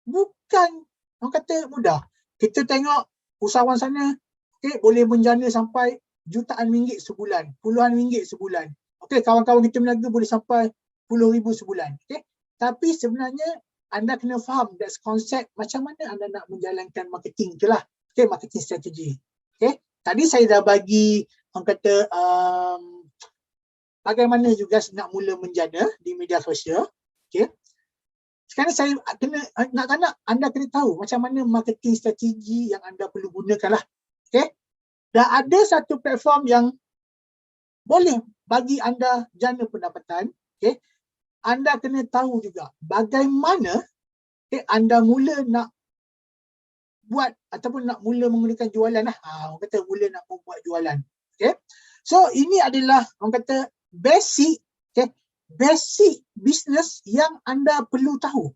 bukan orang kata mudah. Kita tengok usahawan sana, okay, boleh menjana sampai jutaan ringgit sebulan, puluhan ringgit sebulan. Okay, kawan-kawan kita berniaga boleh sampai 10,000 sebulan. Okay. Tapi sebenarnya anda kena faham that's konsep macam mana anda nak menjalankan marketing tu lah. Okay, marketing strategi. Okay. Tadi saya dah bagi orang kata bagaimana juga nak mula menjana di media sosial. Okay. Sekarang saya nak anda kena tahu macam mana marketing strategi yang anda perlu gunakan lah. Okay. Dah ada satu platform yang boleh bagi anda jana pendapatan. Okay. Anda kena tahu juga bagaimana anda mula nak buat ataupun nak mula menggunakan jualan lah. Orang kata mula nak membuat jualan. Okay. So ini adalah orang kata basic, okay, basic business yang anda perlu tahu.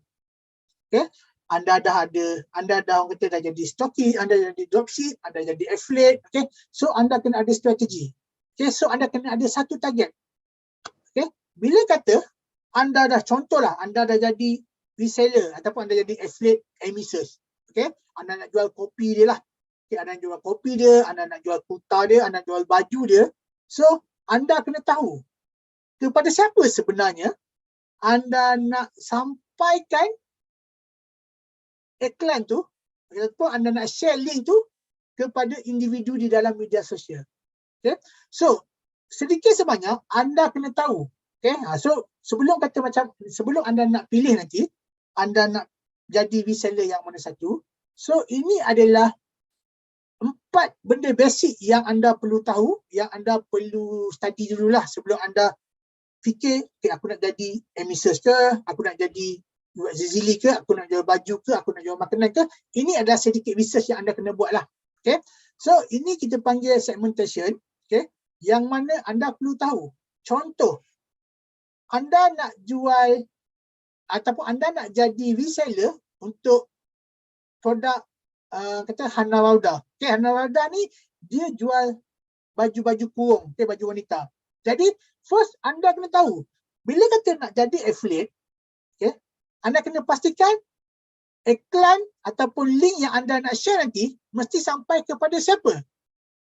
Okay. Anda dah orang kata dah jadi stokis, anda jadi dropship, anda jadi affiliate. Okay. So anda kena ada strategi. Okay. So anda kena ada satu target. Okay. Bila kata anda dah contohlah, anda dah jadi reseller ataupun anda jadi affiliate emissus. Okay. Anda nak jual kopi dia lah. Okay. Anda nak jual kopi dia, anda nak jual kurta dia, anda nak jual baju dia. So, anda kena tahu kepada siapa sebenarnya anda nak sampaikan iklan tu ataupun anda nak share link tu kepada individu di dalam media sosial. Okay. So, sedikit sebanyak anda kena tahu. Okay. So, sebelum anda nak pilih nanti, anda nak jadi reseller yang mana satu. So, ini adalah 4 benda basic yang anda perlu tahu, yang anda perlu study dululah sebelum anda fikir, okay, aku nak jadi emissus ke, aku nak jadi Zizili ke, aku nak jual baju ke, aku nak jual makanan ke. Ini adalah sedikit research yang anda kena buat lah. Okay. So, ini kita panggil segmentation. Okay. Yang mana anda perlu tahu. Contoh, anda nak jual ataupun anda nak jadi reseller untuk produk kata Hana Rauda. Okay, Hana Rauda ni dia jual baju-baju kurung, okay, baju wanita. Jadi first anda kena tahu bila kata nak jadi affiliate, okay, anda kena pastikan iklan ataupun link yang anda nak share nanti mesti sampai kepada siapa.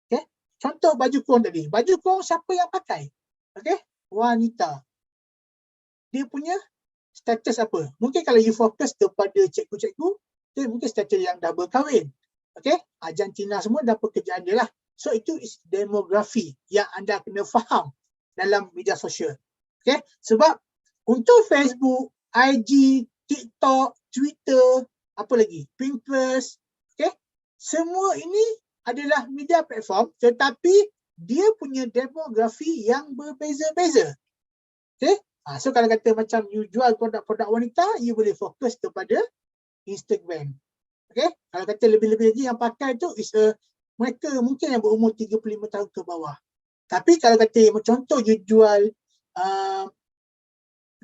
Okay. Contoh baju kurung tadi. Baju kurung siapa yang pakai? Okay, wanita. Dia punya status apa? Mungkin kalau you fokus kepada cikgu-cikgu, okay, mungkin status yang dah berkahwin. Okay, jantina semua dah pekerjaan dia lah. So itu is demografi yang anda kena faham dalam media sosial. Okay, sebab untuk Facebook, IG, TikTok, Twitter, apa lagi? Pinterest, okay, semua ini adalah media platform tetapi dia punya demografi yang berbeza-beza. Okay? So kalau kata macam you jual produk-produk wanita, you boleh fokus kepada Instagram. Okay? Kalau kata lebih-lebih lagi yang pakai tu is mereka mungkin yang berumur 35 tahun ke bawah. Tapi kalau kata contoh you jual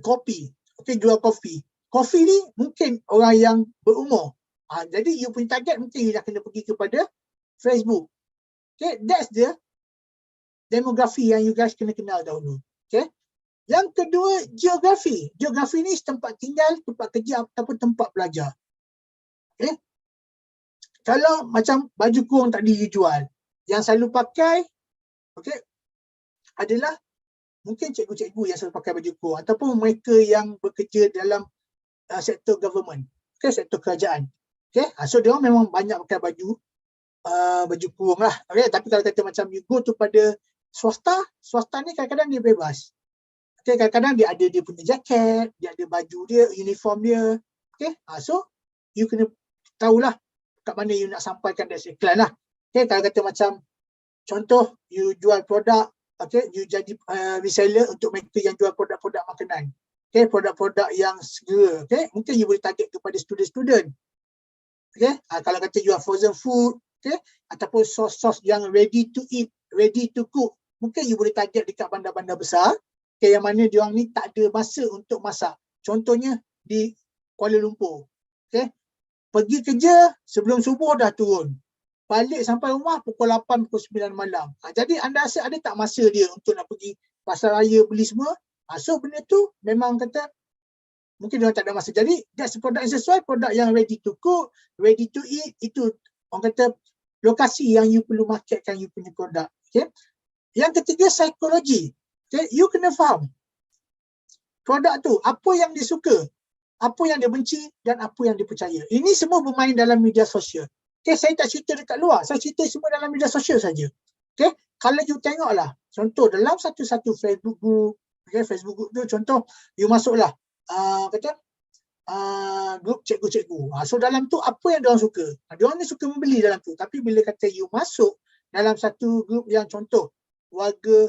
kopi, okay, jual kopi. Kopi ni mungkin orang yang berumur. Jadi you punya target mungkin you dah kena pergi kepada Facebook. Okay, that's the demografi yang you guys kena kenal dahulu. Okay. Yang kedua, geografi. Geografi ni tempat tinggal, tempat kerja ataupun tempat belajar. Okay. Kalau macam baju kurung tadi you jual, yang selalu pakai, okay, adalah mungkin cikgu-cikgu yang selalu pakai baju kurung ataupun mereka yang bekerja dalam sektor government, okay, sektor kerajaan. Okay. So dia orang memang banyak pakai baju kurung lah. Okay. Tapi kalau kata macam you go tu pada swasta ni kadang-kadang dia bebas. Okay. Kadang-kadang dia ada dia punya jaket, dia ada baju dia, uniform dia. Okay. So you kena tahulah kat mana you nak sampaikan dari iklan lah. Okay. Kalau kata macam contoh you jual produk, okay, you jadi reseller untuk mereka yang jual produk-produk makanan. Okay, produk-produk yang segera. Okay, mungkin you boleh target kepada student-student. Okay, kalau kata jual frozen food, okay, ataupun sos-sos yang ready to eat, ready to cook, mungkin you boleh target dekat bandar-bandar besar, okay, yang mana diorang ni tak ada masa untuk masak. Contohnya di Kuala Lumpur. Okay, pergi kerja sebelum subuh dah turun. Balik sampai rumah pukul 8, pukul 9 malam. Jadi anda rasa ada tak masa dia untuk nak pergi pasar raya beli semua? So benda tu memang kata mungkin dia tak ada masa. Jadi that's produk yang sesuai, produk yang ready to cook, ready to eat, itu orang kata lokasi yang you perlu marketkan you punya produk. Okay. Yang ketiga, psikologi. Okay. You kena faham produk tu, apa yang dia suka, apa yang dia benci dan apa yang dia percaya. Ini semua bermain dalam media sosial. Okay, saya tak cerita dekat luar, saya cerita semua dalam media sosial saja. Okay, kalau you tengoklah, contoh dalam satu-satu Facebook group, okay, Facebook group tu contoh, you masuklah, grup cikgu-cikgu. So dalam tu apa yang diorang suka? Diorang ni suka membeli dalam tu. Tapi bila kata you masuk dalam satu grup yang contoh, warga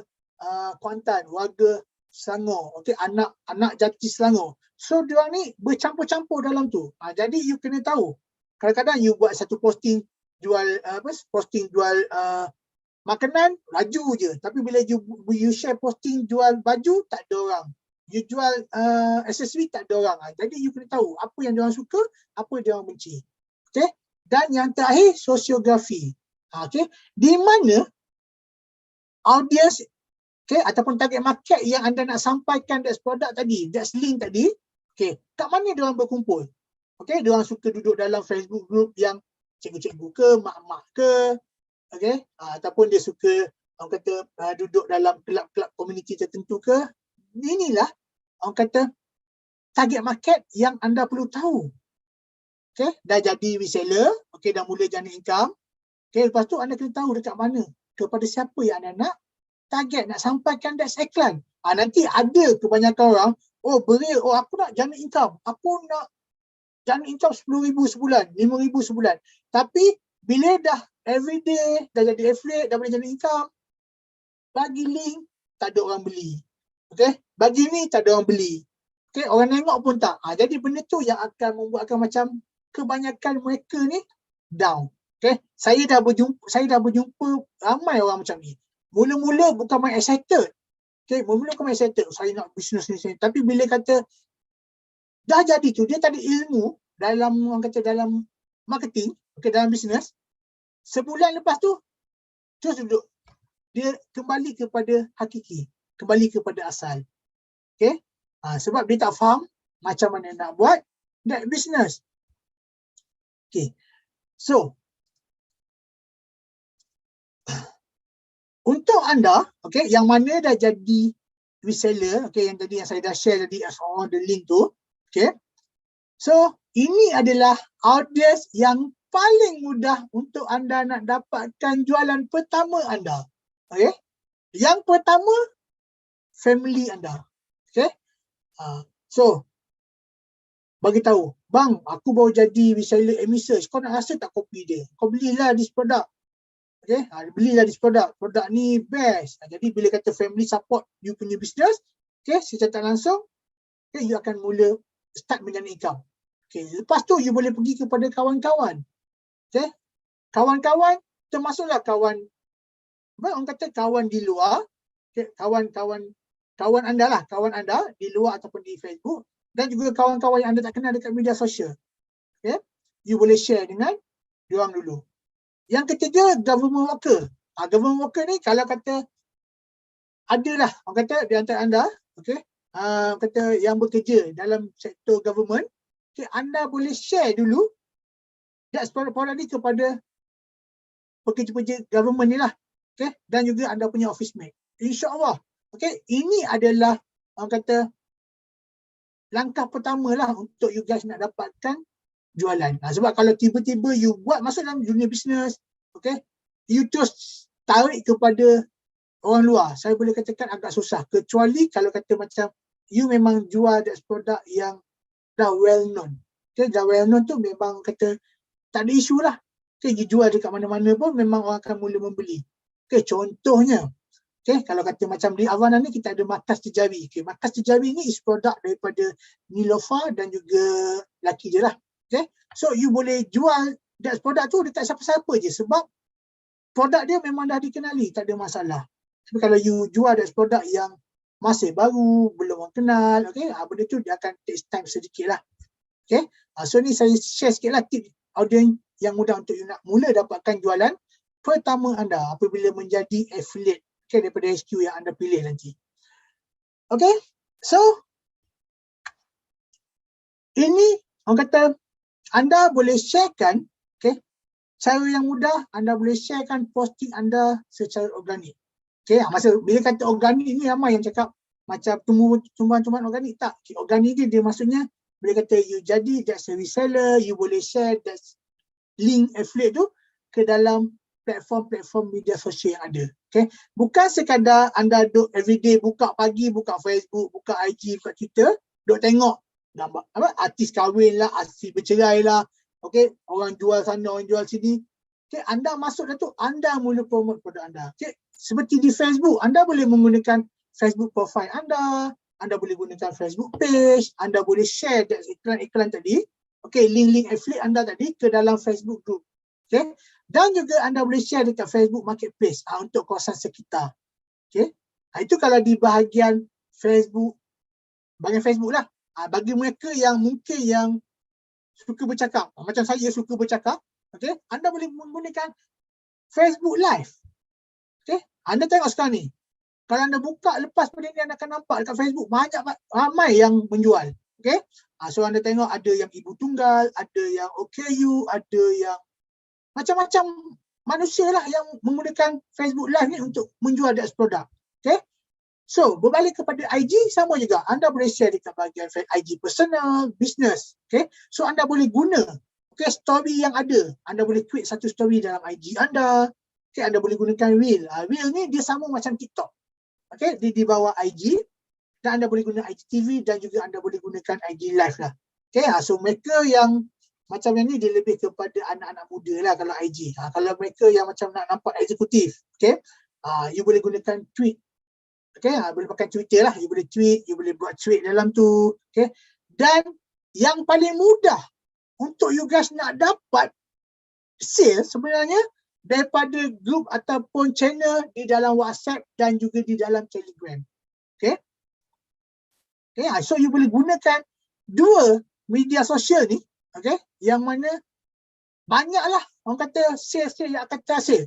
Kuantan, warga Selangor, okay, anak jati Selangor. So diorang ni bercampur-campur dalam tu. Jadi you kena tahu. Kadang-kadang you buat satu posting jual makanan, laju je. Tapi bila you share posting jual baju, tak ada orang. You jual aksesori, tak ada orang. Jadi you kena tahu apa yang diorang suka, apa yang diorang benci. Okay? Dan yang terakhir, sosiografi. Okay? Di mana audience, okay, ataupun target market yang anda nak sampaikan that's produk tadi, that's link tadi, okay, kat mana diorang berkumpul? Okay, diorang suka duduk dalam Facebook group yang cikgu-cikgu ke, mak-mak ke, okay, ataupun dia suka orang kata duduk dalam kelab-kelab komuniti tertentu ke. Inilah orang kata target market yang anda perlu tahu. Okay, dah jadi reseller, okay, dah mula jana income. Okay, lepas tu anda kena tahu dekat mana, kepada siapa yang anda nak target, nak sampaikan that's iklan. Nanti ada kebanyakan orang, aku nak jana income, aku nak jana income 10,000 sebulan, 5,000 sebulan. Tapi bila dah everyday, dah jadi affiliate, dah boleh jana income, bagi link, tak ada orang beli. Okay, bagi ni tak ada orang beli. Okay, orang tengok pun tak. Jadi benda tu yang akan membuatkan macam kebanyakan mereka ni down. Okay, saya dah berjumpa ramai orang macam ni. Mula-mula bukan main excited. Okay, mula-mula bukan main excited. Saya nak bisnes ni. Tapi bila kata dah jadi tu, dia tak ada ilmu dalam, orang kata dalam marketing, okay, dalam bisnes. Sebulan lepas tu, terus duduk. Dia kembali kepada hakiki. Kembali kepada asal. Okay. Sebab dia tak faham macam mana nak buat that business. Okay. So, untuk anda, okay, yang mana dah jadi reseller, okay, yang tadi yang saya dah share tadi on the link tu, okay. So, ini adalah audience yang paling mudah untuk anda nak dapatkan jualan pertama anda. Okay. Yang pertama, family anda. Okay. So, bagi tahu, bang, aku baru jadi reseller Amisearch, kau nak rasa tak kopi dia? Kau belilah this product. Okay, belilah this produk ni best. Jadi bila kata family support you punya business, okay, secara tak langsung, okay, you akan mula start menjana income. Okay, lepas tu you boleh pergi kepada kawan-kawan. Okay, kawan-kawan termasuklah kawan, orang kata kawan di luar, okay, kawan anda di luar ataupun di Facebook, dan juga kawan-kawan yang anda tak kenal dekat media sosial. Okay, you boleh share dengan diorang dulu. Yang ketiga, government worker. Government worker ni kalau kata adalah orang kata di antara anda, okay, kata yang bekerja dalam sektor government, okay, anda boleh share dulu produk ni kepada pekerja-pekerja government ni lah, okay, dan juga anda punya office mate. InsyaAllah, okay, ini adalah orang kata langkah pertama lah untuk you guys nak dapatkan jualan. Sebab kalau tiba-tiba you buat masuk dalam dunia bisnes, okay, you terus tarik kepada orang luar, saya boleh katakan agak susah. Kecuali kalau kata macam you memang jual produk yang dah well known. Okay, dah well known tu memang kata tak ada isu lah. Okay, you jual dekat mana-mana pun memang orang akan mula membeli. Okay, contohnya, okay, kalau kata macam di Avana ni kita ada markas terjadi. Okay, markas terjadi ni is produk daripada Nilofa dan juga laki je lah. Okay, so you boleh jual produk tu dekat siapa-siapa je sebab produk dia memang dah dikenali, tak ada masalah. Tapi kalau you jual produk yang masih baru, belum orang kenal, okay, benda tu dia akan take time sedikit lah. Okay, so ni saya share sikit lah tip audience yang mudah untuk you nak mula dapatkan jualan pertama anda apabila menjadi affiliate, okay, daripada HQ yang anda pilih nanti. Okay, so ini orang kata anda boleh sharekan, okay, cara yang mudah anda boleh sharekan posting anda secara organik. Okay, masa bila kata organik ni ramai yang cakap macam tumbuhan-tumbuhan organik, tak. Okay, organik ni dia maksudnya bila kata you jadi that's a reseller, you boleh share that link affiliate tu ke dalam platform-platform media sosial yang ada. Okay, bukan sekadar anda duk everyday buka pagi, buka Facebook, buka IG, buka Twitter, duk tengok gambar artis kahwin lah, artis bercerai lah, okay, orang jual sana, orang jual sini. Okay, anda masuk dah tu, anda mula promote produk anda. Okay, seperti di Facebook, anda boleh menggunakan Facebook profile anda boleh gunakan Facebook page, anda boleh share iklan-iklan tadi, okay, link-link affiliate anda tadi ke dalam Facebook group. Okay, dan juga anda boleh share dekat Facebook Marketplace untuk kawasan sekitar. Okay, itu kalau di bahagian Facebook, bahagian Facebook lah. Bagi mereka yang mungkin yang suka bercakap, macam saya suka bercakap, okay, anda boleh menggunakan Facebook Live. Okay, anda tengok sekarang ni, kalau anda buka lepas pada ni anda akan nampak dekat Facebook banyak ramai yang menjual. Okay, so anda tengok ada yang ibu tunggal, ada yang OKU, ada yang macam-macam manusia lah yang menggunakan Facebook Live ni untuk menjual das produk. Okay, so berbalik kepada IG sama juga, anda boleh share dekat bahagian IG personal, business. Okay, so anda boleh guna, okay, story yang ada, anda boleh create satu story dalam IG anda. Okay, anda boleh gunakan Reel. Reel ni dia sama macam TikTok. Okay, dia di bawah IG dan anda boleh guna IGTV dan juga anda boleh gunakan IG Live lah. Okay, so mereka yang macam yang ni dia lebih kepada anak-anak muda lah kalau IG. Kalau mereka yang macam nak nampak eksekutif, okay, you boleh gunakan tweet. Okay, boleh pakai Twitter lah. You boleh tweet, you boleh buat tweet dalam tu. Okay, dan yang paling mudah untuk you guys nak dapat sales sebenarnya daripada grup ataupun channel di dalam WhatsApp dan juga di dalam Telegram. Okay, okay, so you boleh gunakan dua media sosial ni, okay, yang mana banyaklah orang kata sales yang akan terhasil.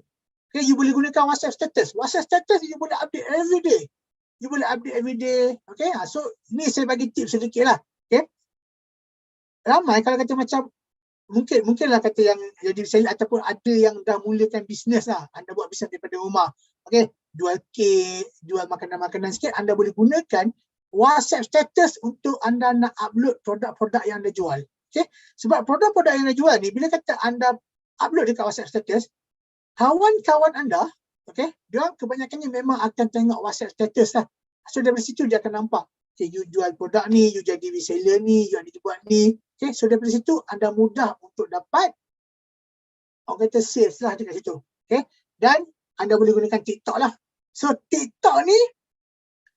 Okay, you boleh gunakan WhatsApp status. WhatsApp status you boleh update every day. You boleh update every day. Okay, so ni saya bagi tips sedikit lah. Okay, ramai kalau kata macam mungkinlah kata yang jadi reseller ataupun ada yang dah mulakan bisnes lah. Anda buat bisnes daripada rumah. Okay, jual kek, jual makanan-makanan sikit, anda boleh gunakan WhatsApp status untuk anda nak upload produk-produk yang anda jual. Okay, sebab produk-produk yang anda jual ni bila kata anda upload dekat WhatsApp status, kawan-kawan anda, okay, dia kebanyakannya memang akan tengok WhatsApp status lah. So dari situ dia akan nampak, okay, you jual produk ni, you jadi reseller ni, you ada buat ni. Okay, so dari situ anda mudah untuk dapat orang kata sales lah dekat situ. Okay, dan anda boleh gunakan TikTok lah. So TikTok ni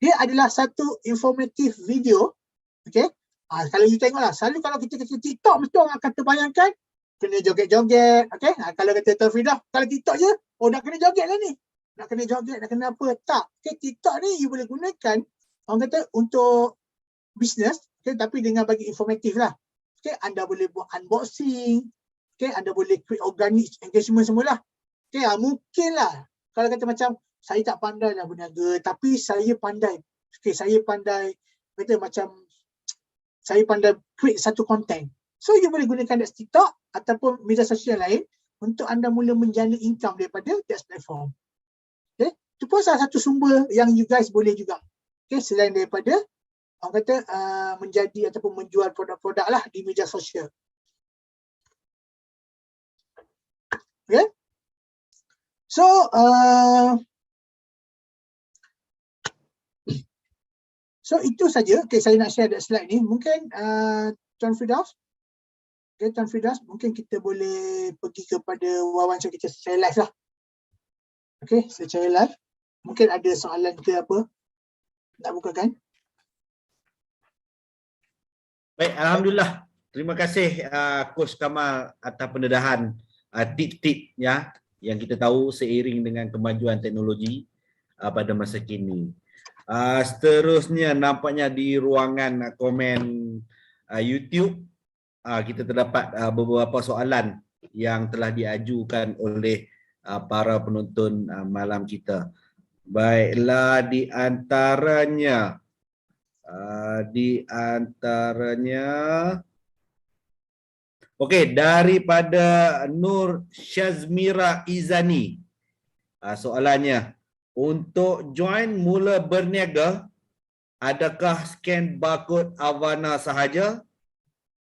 dia adalah satu informatif video. Okay. Kalau you tengok lah, selalu kalau kita kata TikTok, mesti orang akan terbayangkan kena joget-joget. Okay. Kalau kata Tuan Fidah, kalau TikTok je, oh dah kena joget lah ni. Nak kena joget, nak kena apa. Tak. Okay, TikTok ni you boleh gunakan, orang kata untuk bisnes, okay, tapi dengan bagi informatif lah. Okay, anda boleh buat unboxing. Okay, anda boleh create organic engagement semualah. Okay, mungkin lah. Kalau kata macam, saya tak pandai lah berniaga, tapi saya pandai. Okay, saya pandai, kata macam, saya pandai create satu content. So, you boleh gunakan that TikTok ataupun media sosial lain untuk anda mula menjana income daripada that platform. Okay, itu pun salah satu sumber yang you guys boleh juga. Okay, selain daripada, orang kata, menjadi ataupun menjual produk-produk lah di media sosial. Okay. So, itu saja. Okay, saya nak share that slide ni. Mungkin Tuan Firdaus, okay, Tuan Firdaus, mungkin kita boleh pergi kepada wawancara kita secara live lah. Okay, secara live. Mungkin ada soalan ke apa? Nak bukakan? Baik, Alhamdulillah. Terima kasih Coach Kamal atas pendedahan tip-tip ya yang kita tahu seiring dengan kemajuan teknologi pada masa kini. Seterusnya nampaknya di ruangan komen YouTube kita terdapat beberapa soalan yang telah diajukan oleh para penonton malam kita. Baiklah, di antaranya okey, daripada Nur Syazmira Izani. Soalannya, untuk join mula berniaga, adakah scan barcode Avanna sahaja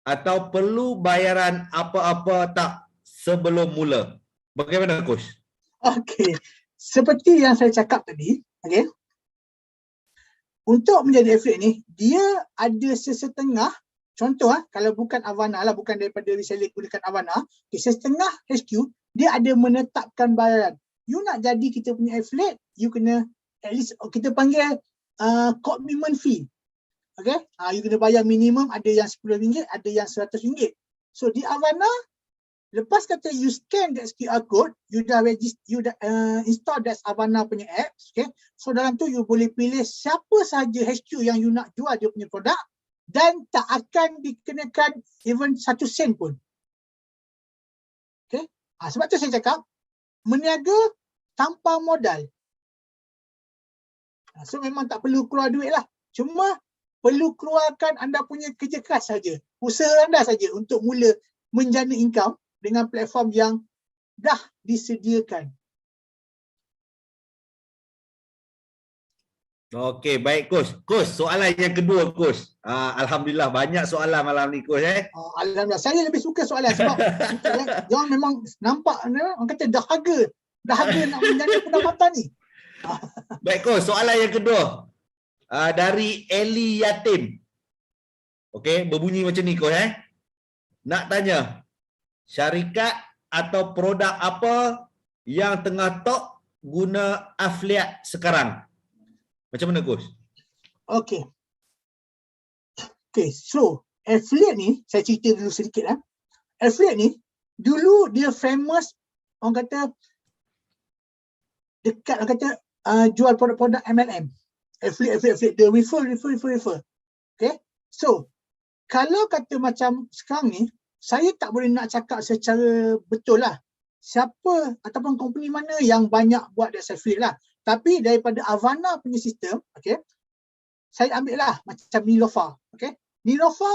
atau perlu bayaran apa-apa tak sebelum mula? Bagaimana, Coach? Okey, seperti yang saya cakap tadi, okey. Untuk menjadi affiliate ni, dia ada sesetengah, contoh kalau bukan Avanna lah, bukan daripada reseller gunakan Avanna, okay, sesetengah HQ, dia ada menetapkan bayaran. You nak jadi kita punya affiliate, you kena at least, kita panggil commitment fee. Okay, you kena bayar minimum, ada yang RM10, ada yang RM100. So di Avanna, lepas kata you scan that QR code, you dah install that Avanna punya apps, okay. So dalam tu you boleh pilih siapa sahaja HQ yang you nak jual dia punya produk dan tak akan dikenakan even 1 sen pun. Okay. Sebab tu saya cakap, meniaga tanpa modal. So memang tak perlu keluar duit lah. Cuma perlu keluarkan anda punya kerja keras saja. Usaha anda saja untuk mula menjana income dengan platform yang dah disediakan. Okey, baik Coach. Coach, soalan yang kedua Coach. Alhamdulillah banyak soalan malam ni Coach Alhamdulillah. Saya lebih suka soalan sebab dia memang nampak orang kata dahaga nak menjana pendapatan ni. Baik Coach, soalan yang kedua. Dari Eli Yatim. Okey, berbunyi macam ni Coach Nak tanya, syarikat atau produk apa yang tengah top guna affiliate sekarang? Macam mana Coach? Okay, so affiliate ni, saya cerita dulu sedikit Affiliate ni, dulu dia famous, orang kata dekat, orang kata jual produk-produk MLM. Affiliate, the refer. Okay, so kalau kata macam sekarang ni, saya tak boleh nak cakap secara betul lah siapa ataupun company mana yang banyak buat that's affiliate lah. Tapi daripada Avanna punya sistem, okay, saya ambil lah macam Nilofa. Okay, Nilofa,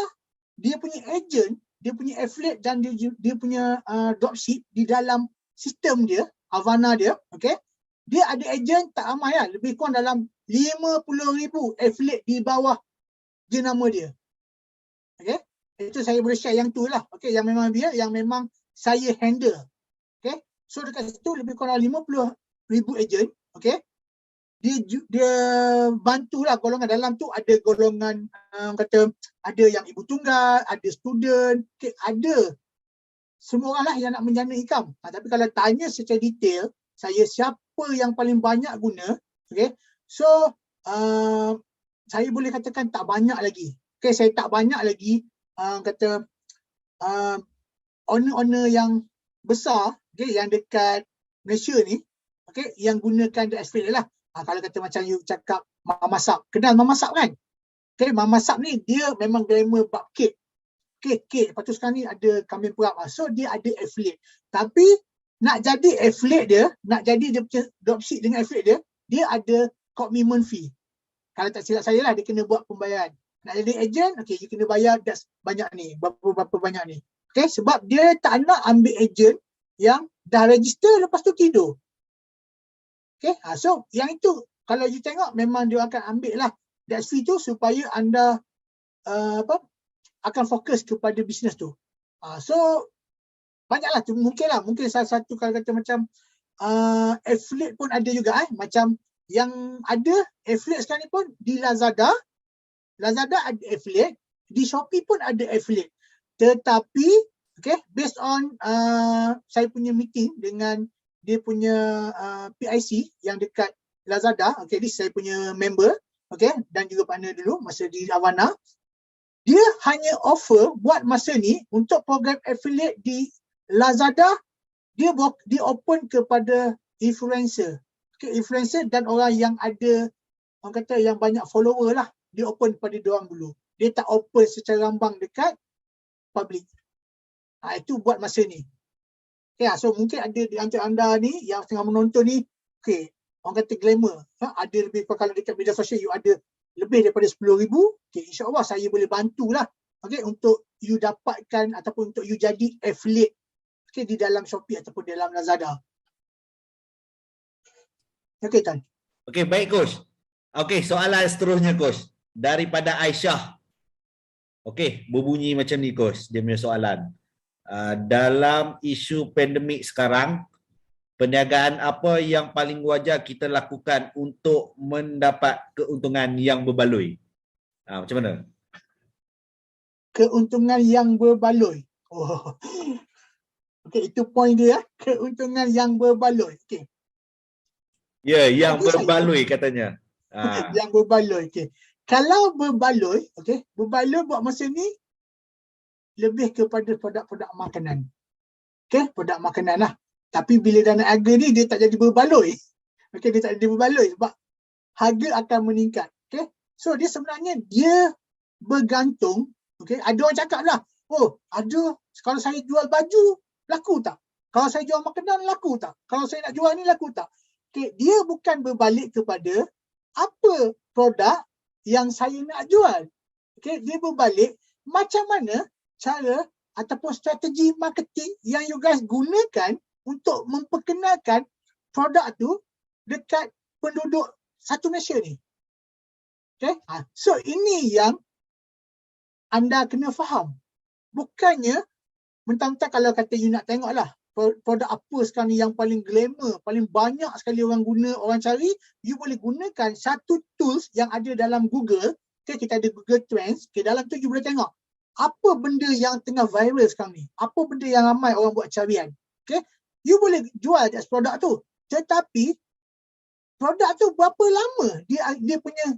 dia punya agent, dia punya affiliate dan dia punya dropship di dalam sistem dia, Avanna dia, okay, dia ada agent tak ramai lah, lebih kurang dalam 50,000 affiliate di bawah jenama dia. Okay, itu saya boleh share yang tu lah, okay, yang memang dia, yang memang saya handle. Okay, so dekat situ lebih kurang 50,000 agent, okay, dia bantulah golongan. Dalam tu ada golongan kata ada yang ibu tunggal, ada student, okay, ada semua orang lah yang nak menjana income. Tapi kalau tanya secara detail, saya siapa yang paling banyak guna. Okay. So saya boleh katakan tak banyak lagi. Okay, saya tak banyak lagi kata owner-owner yang besar, okay, yang dekat Malaysia ni, okay, yang gunakan the affiliate lah. Kalau kata macam you cakap Mama Sap, kenal Mama Sap kan? Okay, Mama Sap ni dia memang glamour bab kek. Kek. Lepas tu sekarang ni ada kambing perap. So dia ada affiliate. Tapi nak jadi affiliate dia, nak jadi dia punya dropship dengan affiliate dia, dia ada commitment fee. Kalau tak silap saya lah, dia kena buat pembayaran. Nak jadi agent, okay, you kena bayar banyak ni, berapa banyak ni. Okay, sebab dia tak nak ambil agent yang dah register lepas tu tidur. Okay, so yang itu kalau you tengok memang dia akan ambil lah that fee tu supaya anda akan fokus kepada bisnes tu. So banyaklah tu, mungkin salah satu kalau kata macam affiliate pun ada juga macam yang ada affiliate sekarang ni pun di Lazada ada affiliate, di Shopee pun ada affiliate. Tetapi okay, based on saya punya meeting dengan dia punya PIC yang dekat Lazada, okay, this saya punya member, okay, dan juga partner dulu masa di Awana. Dia hanya offer buat masa ni untuk program affiliate di Lazada, dia open kepada influencer. Okay, influencer dan orang yang ada, orang kata yang banyak follower lah, dia open pada diorang dulu. Dia tak open secara rambang dekat public. Itu buat masa ni. Okay, so mungkin ada di antara anda ni yang tengah menonton ni, okay, orang kata glamour. Ada lebih, kalau dekat media sosial you ada lebih daripada 10,000, okay, insyaAllah saya boleh bantulah, okay, untuk you dapatkan ataupun untuk you jadi affiliate, okay, di dalam Shopee ataupun dalam Lazada. Okay, Tan. Okay, baik Coach. Okay, soalan seterusnya Coach. Daripada Aisyah. Okay, berbunyi macam ni Coach, dia punya soalan. Dalam isu pandemik sekarang, perniagaan apa yang paling wajar kita lakukan untuk mendapat keuntungan yang berbaloi? Macam mana? Keuntungan yang berbaloi. Oh. Okey, itu poin dia. Keuntungan yang berbaloi. Okey. Ya, yang berbaloi katanya. Yang berbaloi. Okey. Kalau berbaloi, okey, berbaloi buat masa ni lebih kepada produk-produk makanan. Okey, produk makanan lah. Tapi bila dah naik harga ni, dia tak jadi berbaloi. Okay, dia tak jadi berbaloi sebab harga akan meningkat. Okay, so dia sebenarnya dia bergantung. Okay, ada orang cakap lah, oh ada, kalau saya jual baju, laku tak? Kalau saya jual makanan, laku tak? Kalau saya nak jual ni, laku tak? Okay, dia bukan berbalik kepada apa produk yang saya nak jual. Okay, dia berbalik macam mana cara ataupun strategi marketing yang you guys gunakan untuk memperkenalkan produk tu dekat penduduk satu Malaysia ni. Okay? So ini yang anda kena faham. Bukannya mentang-mentang kalau kata you nak tengok lah produk apa sekarang ni yang paling glamour, paling banyak sekali orang guna, orang cari, you boleh gunakan satu tools yang ada dalam Google. Okay, kita ada Google Trends. Okay, dalam tu you boleh tengok apa benda yang tengah viral sekarang ni. Apa benda yang ramai orang buat carian. Okay? You boleh jual jenis produk tu. Tetapi produk tu berapa lama dia punya,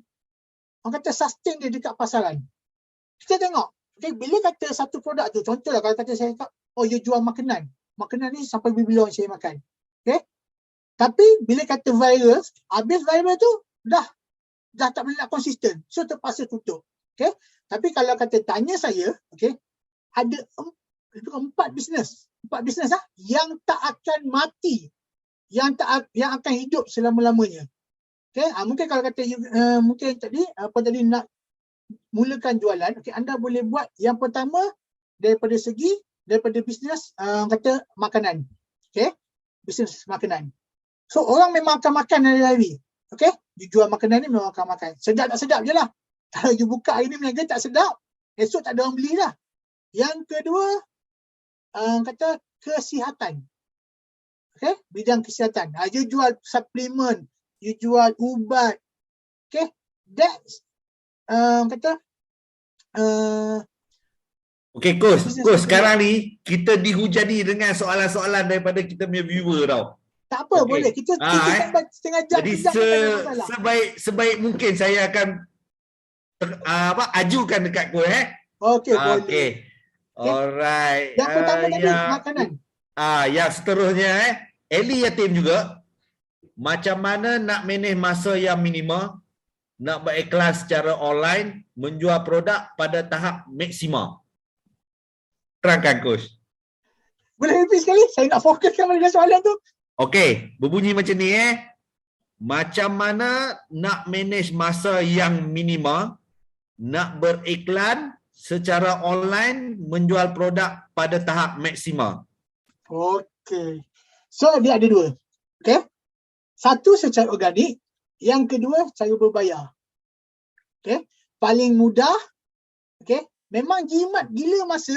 orang kata sustain dia dekat pasaran. Kita tengok. Okay, bila kata satu produk tu, contohlah kalau kata saya cakap, oh you jual makanan. Makanan ni sampai bila saya makan. Okay. Tapi bila kata viral, habis viral tu dah tak boleh nak konsisten. So terpaksa tutup. Okay. Tapi kalau kata tanya saya, okay, ada 4 bisnes lah yang tak akan mati, yang akan hidup selama-lamanya. Okay, mungkin kalau kata mungkin tadi nak mulakan jualan, okay, anda boleh buat yang pertama daripada bisnes kata makanan. Okay, bisnes makanan. So orang memang akan makan hari-hari. Okay, you jual makanan ni memang akan makan. Sedap tak sedap je lah. Kalau you buka hari ni berniaga tak sedap, esok tak ada orang beli lah. Yang kedua, kata kesihatan. Okay, bidang kesihatan. You jual suplemen, you jual ubat. Okay, that's Okay, Coach, sekarang ni kita dihujani dengan soalan-soalan daripada kita punya viewer tau. Tak apa, Okey. boleh. Kita sampai setengah jam, Jadi sejam pun tak ada masalah. sebaik mungkin saya akan ajukan dekat kau Okey, boleh. Okey. Alright. Yang pertama tadi, makanan. Yang seterusnya Eli Yatim juga. Macam mana nak manage masa yang minima, nak beriklan secara online, menjual produk pada tahap maksima? Terangkan, Coach. Boleh repeat sekali? Saya nak fokuskan pada soalan tu. Okey, berbunyi macam ni Macam mana nak manage masa yang minima, nak beriklan secara online, menjual produk pada tahap maksima? Okey. So, dia ada dua. Okey. Satu secara organik, yang kedua cara berbayar. Okey. Paling mudah, okey, memang jimat gila masa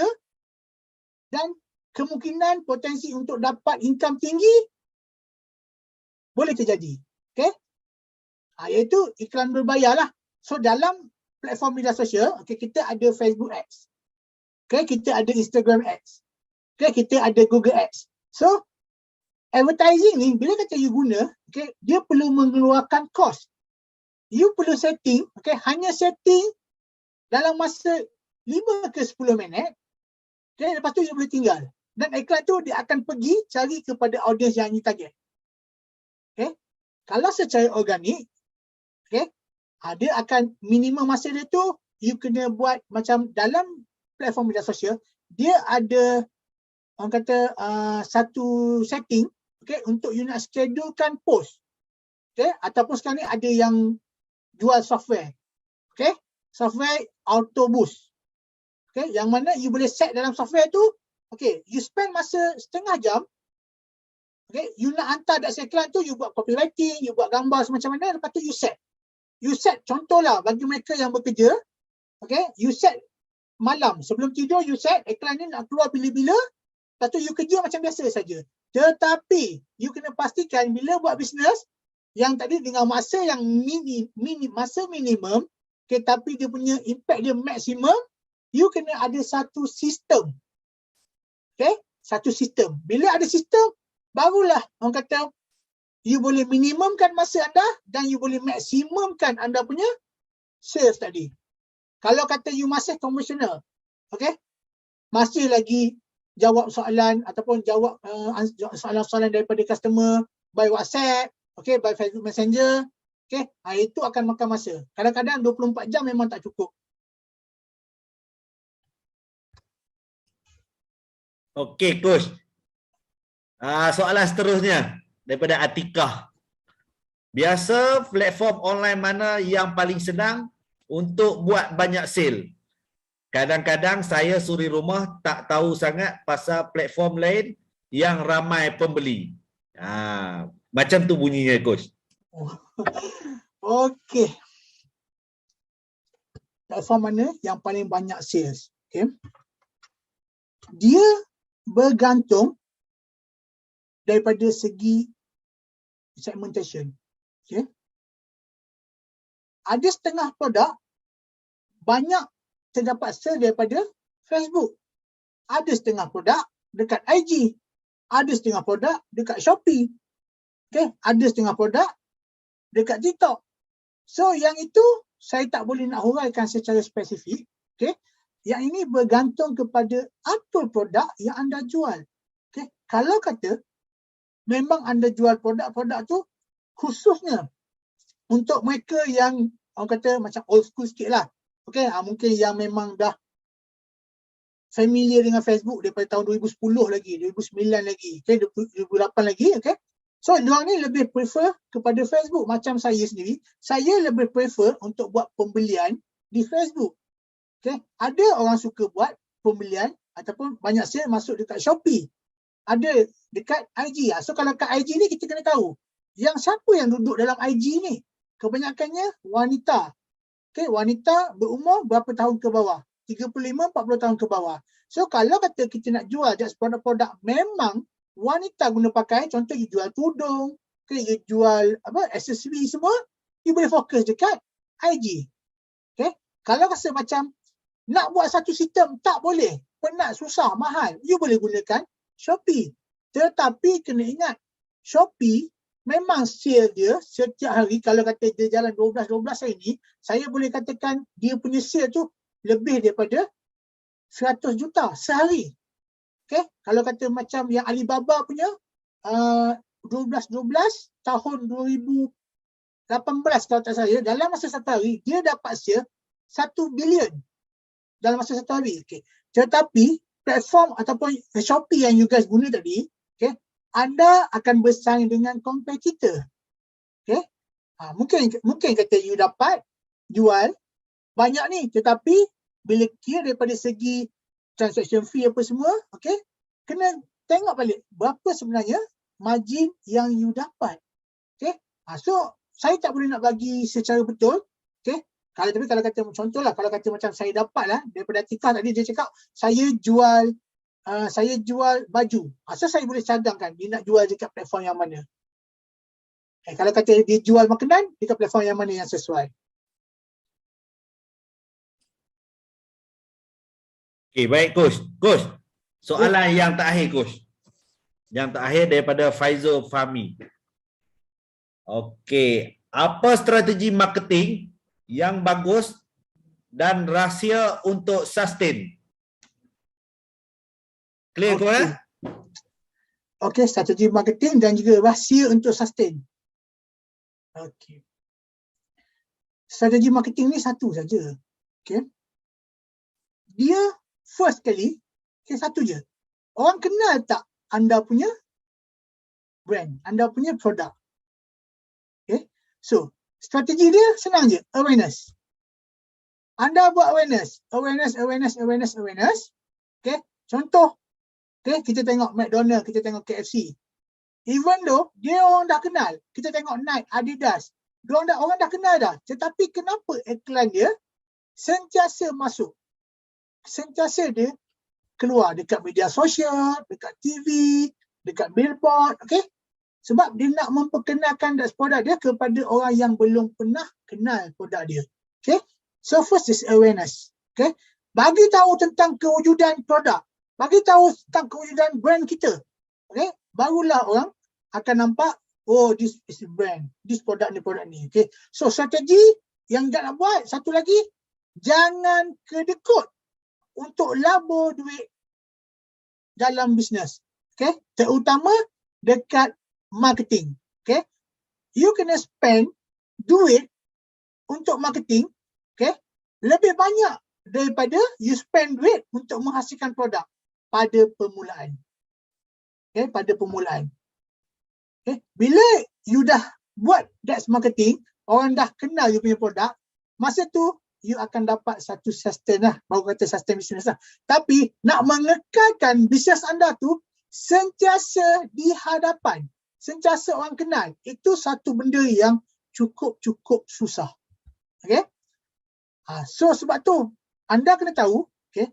dan kemungkinan potensi untuk dapat income tinggi boleh terjadi. Okey. Iaitu iklan berbayar lah. So, dalam platform media sosial, okey, kita ada Facebook Ads. Okey, kita ada Instagram Ads. Okey, kita ada Google Ads. So, advertising ni bila kata you guna, okay, dia perlu mengeluarkan kos. You perlu setting, okay, hanya setting dalam masa 5 ke 10 minit, okay, lepas tu you boleh tinggal. Dan iklan tu dia akan pergi cari kepada audiens yang you target. Okay. Kalau secara organik, okay, dia akan minimum masa dia tu, you kena buat macam dalam platform media sosial, dia ada orang kata satu setting, okay, untuk you nak schedulekan post. Okay, ataupun sekarang ni ada yang jual software. Okay, software auto boost. Okay, yang mana you boleh set dalam software tu, okay, you spend masa setengah jam, okay, you nak hantar dat iklan tu, you buat copywriting, you buat gambar semacam mana, lepas tu you set. You set, contohlah bagi mereka yang bekerja, okay, you set malam, sebelum tidur you set, iklan ni nak keluar bila-bila, lepas tu you kerja macam biasa saja. Tetapi you kena pastikan bila buat bisnes yang tadi dengan masa yang masa minimum, okay, tapi dia punya impact dia maksimum, you kena ada satu sistem. Okay, satu sistem. Bila ada sistem, barulah orang kata you boleh minimumkan masa anda dan you boleh maksimumkan anda punya sales tadi. Kalau kata you masih konvensional, okay, masih lagi jawab soalan ataupun jawab soalan-soalan daripada customer by WhatsApp, okay, by Facebook Messenger, okay, itu akan makan masa. Kadang-kadang 24 jam memang tak cukup. Okey, Coach. Soalan seterusnya daripada Atikah. Biasa platform online mana yang paling senang untuk buat banyak sale? Kadang-kadang saya suri rumah tak tahu sangat pasal platform lain yang ramai pembeli. Macam tu bunyinya, Coach. Okey. Platform mana yang paling banyak sales? Okay. Dia bergantung daripada segi segmentation. Okay. Ada setengah produk banyak terdapat sale daripada Facebook. Ada setengah produk dekat IG. Ada setengah produk dekat Shopee. Okay. Ada setengah produk dekat TikTok. So yang itu saya tak boleh nak huraikan secara spesifik. Okay. Yang ini bergantung kepada apa produk yang anda jual. Okay. Kalau kata memang anda jual produk-produk tu khususnya untuk mereka yang orang kata macam old school sikit lah. Okay, mungkin yang memang dah familiar dengan Facebook daripada tahun 2010 lagi, 2009 lagi, okay, 2008 lagi, okay. So, diorang ni lebih prefer kepada Facebook. Macam saya sendiri, saya lebih prefer untuk buat pembelian di Facebook. Okay, ada orang suka buat pembelian ataupun banyak sale masuk dekat Shopee. Ada dekat IG. So, kalau kat IG ni kita kena tahu yang siapa yang duduk dalam IG ni. Kebanyakannya wanita. Okay, wanita berumur berapa tahun ke bawah? 35-40 tahun ke bawah. So kalau kata kita nak jual just produk-produk memang wanita guna pakai, contoh you jual tudung, okay, you jual aksesori semua, you boleh fokus dekat IG. Okay, kalau rasa macam nak buat satu sistem, tak boleh, penat, susah, mahal, you boleh gunakan Shopee. Tetapi kena ingat, Shopee memang sale dia setiap hari, kalau kata dia jalan 12 hari ni, saya boleh katakan dia punya sale tu lebih daripada 100 juta sehari. Okay, kalau kata macam yang Alibaba punya 12 tahun 2018 kalau tak saya, dalam masa satu hari dia dapat sale 1 bilion dalam masa satu hari. Okay. Tetapi platform ataupun Shopee yang you guys guna tadi, okay, anda akan bersaing dengan kompetitor. Okay. Mungkin kata you dapat jual banyak ni, tetapi bila kira daripada segi transaction fee apa semua, okay, kena tengok balik berapa sebenarnya margin yang you dapat. Okay. So saya tak boleh nak bagi secara betul. Okay. Tapi kalau kata contohlah, kalau kata macam saya dapat lah daripada Atikah tadi, dia cakap saya jual baju. So saya boleh cadangkan dia nak jual dekat platform yang mana. Kalau kata dia jual makanan, dekat platform yang mana yang sesuai. Okay, baik Coach. Coach, soalan yang terakhir Coach. Yang terakhir daripada Faizul Fahmi. Okey, apa strategi marketing yang bagus dan rahsia untuk sustain? Clear Coach? Okay. Okey, strategi marketing dan juga rahsia untuk sustain. Okey. Strategi marketing ni satu saja. Okey. Dia first kali, okay, satu je. Orang kenal tak anda punya brand, anda punya produk. Okay. So, strategi dia senang je, awareness. Anda buat awareness. Okay. Contoh, okay, kita tengok McDonald, kita tengok KFC. Even though dia orang dah kenal, kita tengok Nike, Adidas, orang dah kenal dah. Tetapi kenapa iklan dia sentiasa masuk? Sentiasa dia keluar dekat media sosial, dekat TV, dekat billboard, okay? Sebab dia nak memperkenalkan produk dia kepada orang yang belum pernah kenal produk dia. Okay? So first is awareness. Okay? Bagi tahu tentang kewujudan produk, bagi tahu tentang kewujudan brand kita. Okay? Barulah orang akan nampak, oh, this is a brand, this produk ni. Okay? So strategi yang nak buat, satu lagi, jangan kedekut untuk labur duit dalam bisnes. Okay? Terutama dekat marketing. Okay? You kena spend duit untuk marketing, okay, lebih banyak daripada you spend duit untuk menghasilkan produk pada permulaan. Okay? Pada permulaan. Okay? Bila you dah buat that's marketing, orang dah kenal you punya produk, masa tu you akan dapat satu sustain lah, baru kata sustain business lah. Tapi nak mengekalkan bisnes anda tu sentiasa di hadapan, sentiasa orang kenal, itu satu benda yang cukup susah. Okay? So sebab tu anda kena tahu, okay,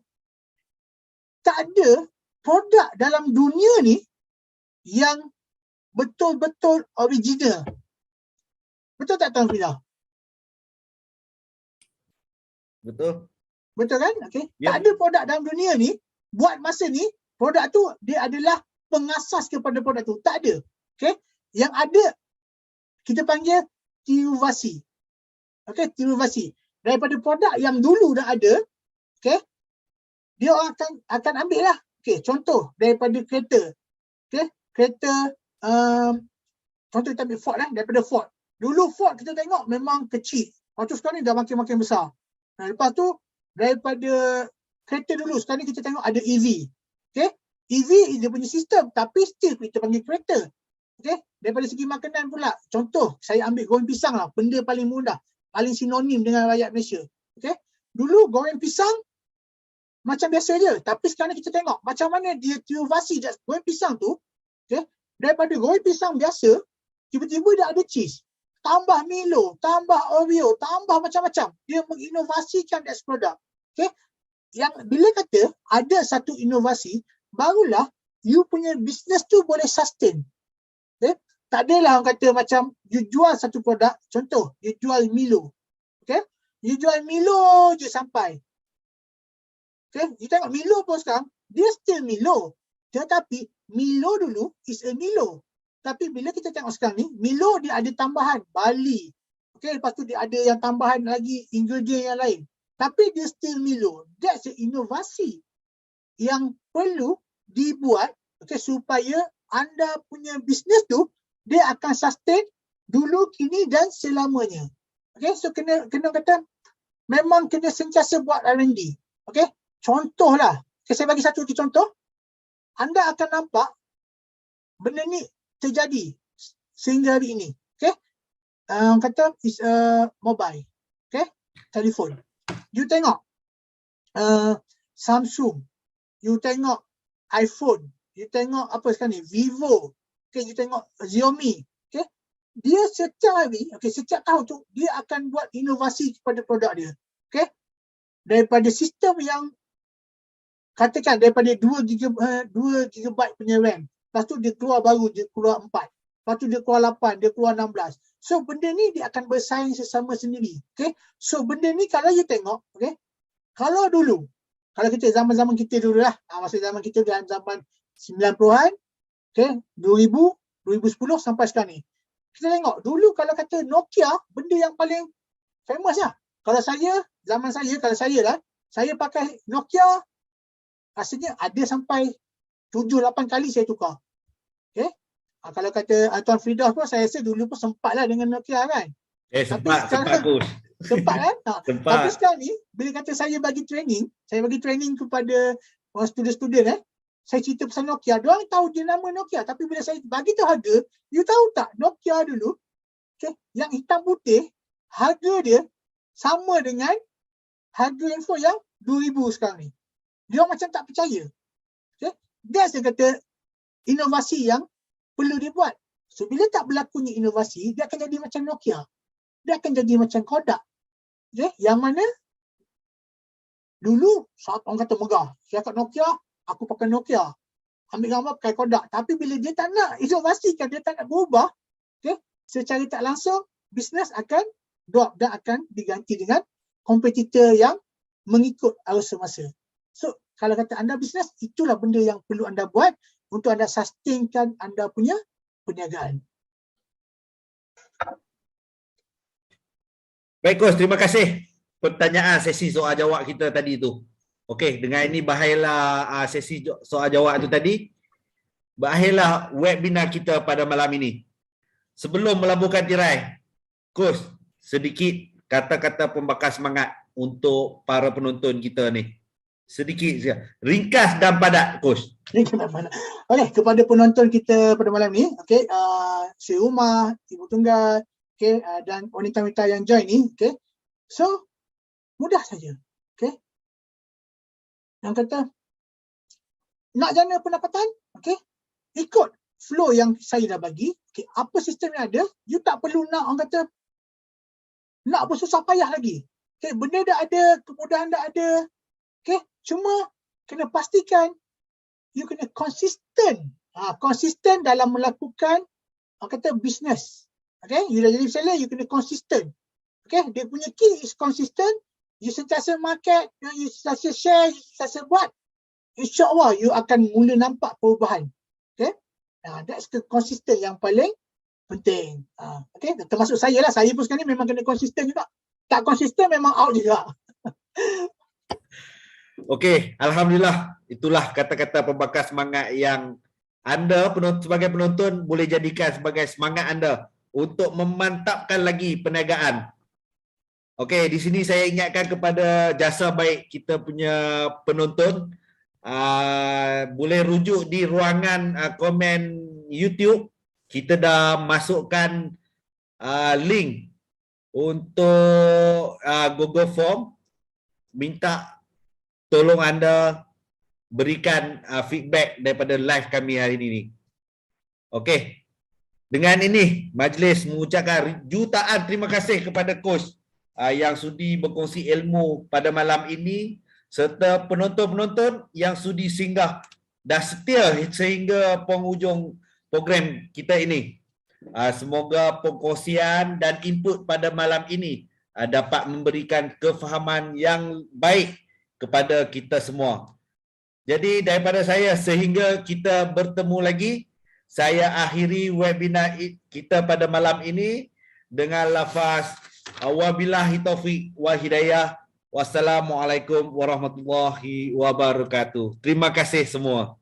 tak ada produk dalam dunia ni yang betul-betul original. Betul tak Tuan Fidah? Betul. Betul kan? Okay. Ya. Tak ada produk dalam dunia ni, buat masa ni, produk tu dia adalah pengasas kepada produk tu. Tak ada. Okay. Yang ada, kita panggil derivasi. Okay, derivasi. Daripada produk yang dulu dah ada, okay, dia orang akan ambil lah. Okay, contoh daripada kereta. Okay, kereta, contoh kita ambil Ford lah, daripada Ford. Dulu Ford kita tengok memang kecil. Waktu sekarang ni dah makin besar. Nah, lepas tu daripada kereta dulu, sekarang ni kita tengok ada EV. Okay? EV dia punya sistem, tapi still kita panggil kereta. Okay? Daripada segi makanan pula, contoh saya ambil goreng pisang lah, benda paling mudah, paling sinonim dengan rakyat Malaysia. Okay? Dulu goreng pisang macam biasa je, tapi sekarang ni kita tengok macam mana dia derivasi goreng pisang tu. Okay? Daripada goreng pisang biasa, tiba-tiba dah ada cheese. Tambah Milo, tambah Oreo, tambah macam-macam. Dia menginovasikan that produk. Okay? Yang bila kata ada satu inovasi, barulah you punya business tu boleh sustain. Okay? Tak adalah orang kata macam you jual satu produk, contoh, you jual Milo. Okay? You jual Milo je sampai. Okay? You tengok Milo pun sekarang, dia still Milo. Tetapi Milo dulu is a Milo. Tapi bila kita tengok sekarang ni, Milo dia ada tambahan Bali. Okey, lepas tu dia ada yang tambahan lagi ingredient yang lain. Tapi dia still Milo. That's the inovasi yang perlu dibuat, okey, supaya anda punya bisnes tu dia akan sustain dulu, kini dan selamanya. Okey, so kena kata memang kena sentiasa buat R&D. Okey, contohlah, saya bagi satu contoh. Anda akan nampak benda ni terjadi sehingga hari ini. Okey, kata is mobile, okey, telefon. You tengok Samsung, you tengok iPhone, you tengok apa sekarang ni, Vivo, okey, you tengok Xiaomi, okey. Dia setiap hari, okey, setiap tahun tu dia akan buat inovasi kepada produk dia. Okey. Daripada sistem yang katakan daripada 2 GB punya RAM, lepas tu dia keluar baru, dia keluar 4. Lepas tu dia keluar 8, dia keluar 16. So benda ni dia akan bersaing sesama sendiri. Okay. So benda ni kalau you tengok, okay, kalau dulu, kalau kita zaman-zaman kita dulu lah, masa zaman kita dalam zaman 90-an, okay, 2000, 2010 sampai sekarang ni. Kita tengok dulu kalau kata Nokia, benda yang paling famous lah. Kalau saya, zaman saya, kalau saya lah, saya pakai Nokia, rasanya ada sampai 7-8 kali saya tukar. Okay. Kalau kata Tuan Fridah pun, saya rasa dulu pun sempat lah dengan Nokia kan. Sempat Coach. Sempat kan? Sempat. Tapi sekarang ni, bila kata saya bagi training kepada student-student, saya cerita pasal Nokia. Diorang tahu dia nama Nokia. Tapi bila saya bagi tahu harga, you tahu tak Nokia dulu, okay, yang hitam putih, harga dia sama dengan harga handphone yang 2000 sekarang ni. Dia macam tak percaya. Okay? That's dia kata inovasi yang perlu dibuat. So bila tak berlakunya inovasi, dia akan jadi macam Nokia. Dia akan jadi macam Kodak. Okay? Yang mana dulu orang kata megah. Saya kat Nokia, aku pakai Nokia. Ambil gambar pakai Kodak. Tapi bila dia tak nak inovasi, kan dia tak nak berubah, okay, secara tak langsung bisnes akan drop dan akan diganti dengan kompetitor yang mengikut arus semasa. So, kalau kata anda bisnes, itulah benda yang perlu anda buat untuk anda sustainkan anda punya perniagaan. Baik Coach, terima kasih pertanyaan sesi soal jawab kita tadi tu. Okey, dengan ini berakhirlah sesi soal jawab tu tadi. Berakhirlah webinar kita pada malam ini. Sebelum melabuhkan tirai, Coach, sedikit kata-kata pembakar semangat untuk para penonton kita ni. Sedikit saja. Ringkas dan padat, Coach. Okey, kepada penonton kita pada malam ni, okey, si rumah, ibu tunggal, okey, dan wanita-wanita yang join ni, okey. So, mudah saja. Okey. Yang kata nak jana pendapatan, okey, ikut flow yang saya dah bagi. Okey, apa sistem yang ada, you tak perlu nak orang kata nak bersusah payah lagi. Okey, benda dah ada, kemudahan dah ada. Okay, cuma kena pastikan you kena konsisten. Konsisten dalam melakukan kata bisnes. Okay, you dah jadi seller, you kena konsisten. Okay, dia punya key is konsisten. You sentiasa market, you sentiasa share, you sentiasa buat. InsyaAllah you akan mula nampak perubahan. Okay, that's the konsisten yang paling penting. Okay, termasuk saya lah. Saya pun sekarang ni memang kena konsisten juga. Tak konsisten memang out juga. Okey, alhamdulillah, itulah kata-kata pembakar semangat yang anda sebagai penonton boleh jadikan sebagai semangat anda untuk memantapkan lagi perniagaan. Okey, di sini saya ingatkan kepada jasa baik kita punya penonton, boleh rujuk di ruangan komen YouTube. Kita dah masukkan link untuk Google Form. Minta tolong anda berikan feedback daripada live kami hari ini. Okey. Dengan ini, majlis mengucapkan jutaan terima kasih kepada Coach yang sudi berkongsi ilmu pada malam ini, serta penonton-penonton yang sudi singgah dan setia sehingga penghujung program kita ini. Semoga perkongsian dan input pada malam ini dapat memberikan kefahaman yang baik kepada kita semua. Jadi daripada saya, sehingga kita bertemu lagi, saya akhiri webinar kita pada malam ini dengan lafaz wabillahi taufiq wa hidayah. Wassalamualaikum warahmatullahi wabarakatuh. Terima kasih semua.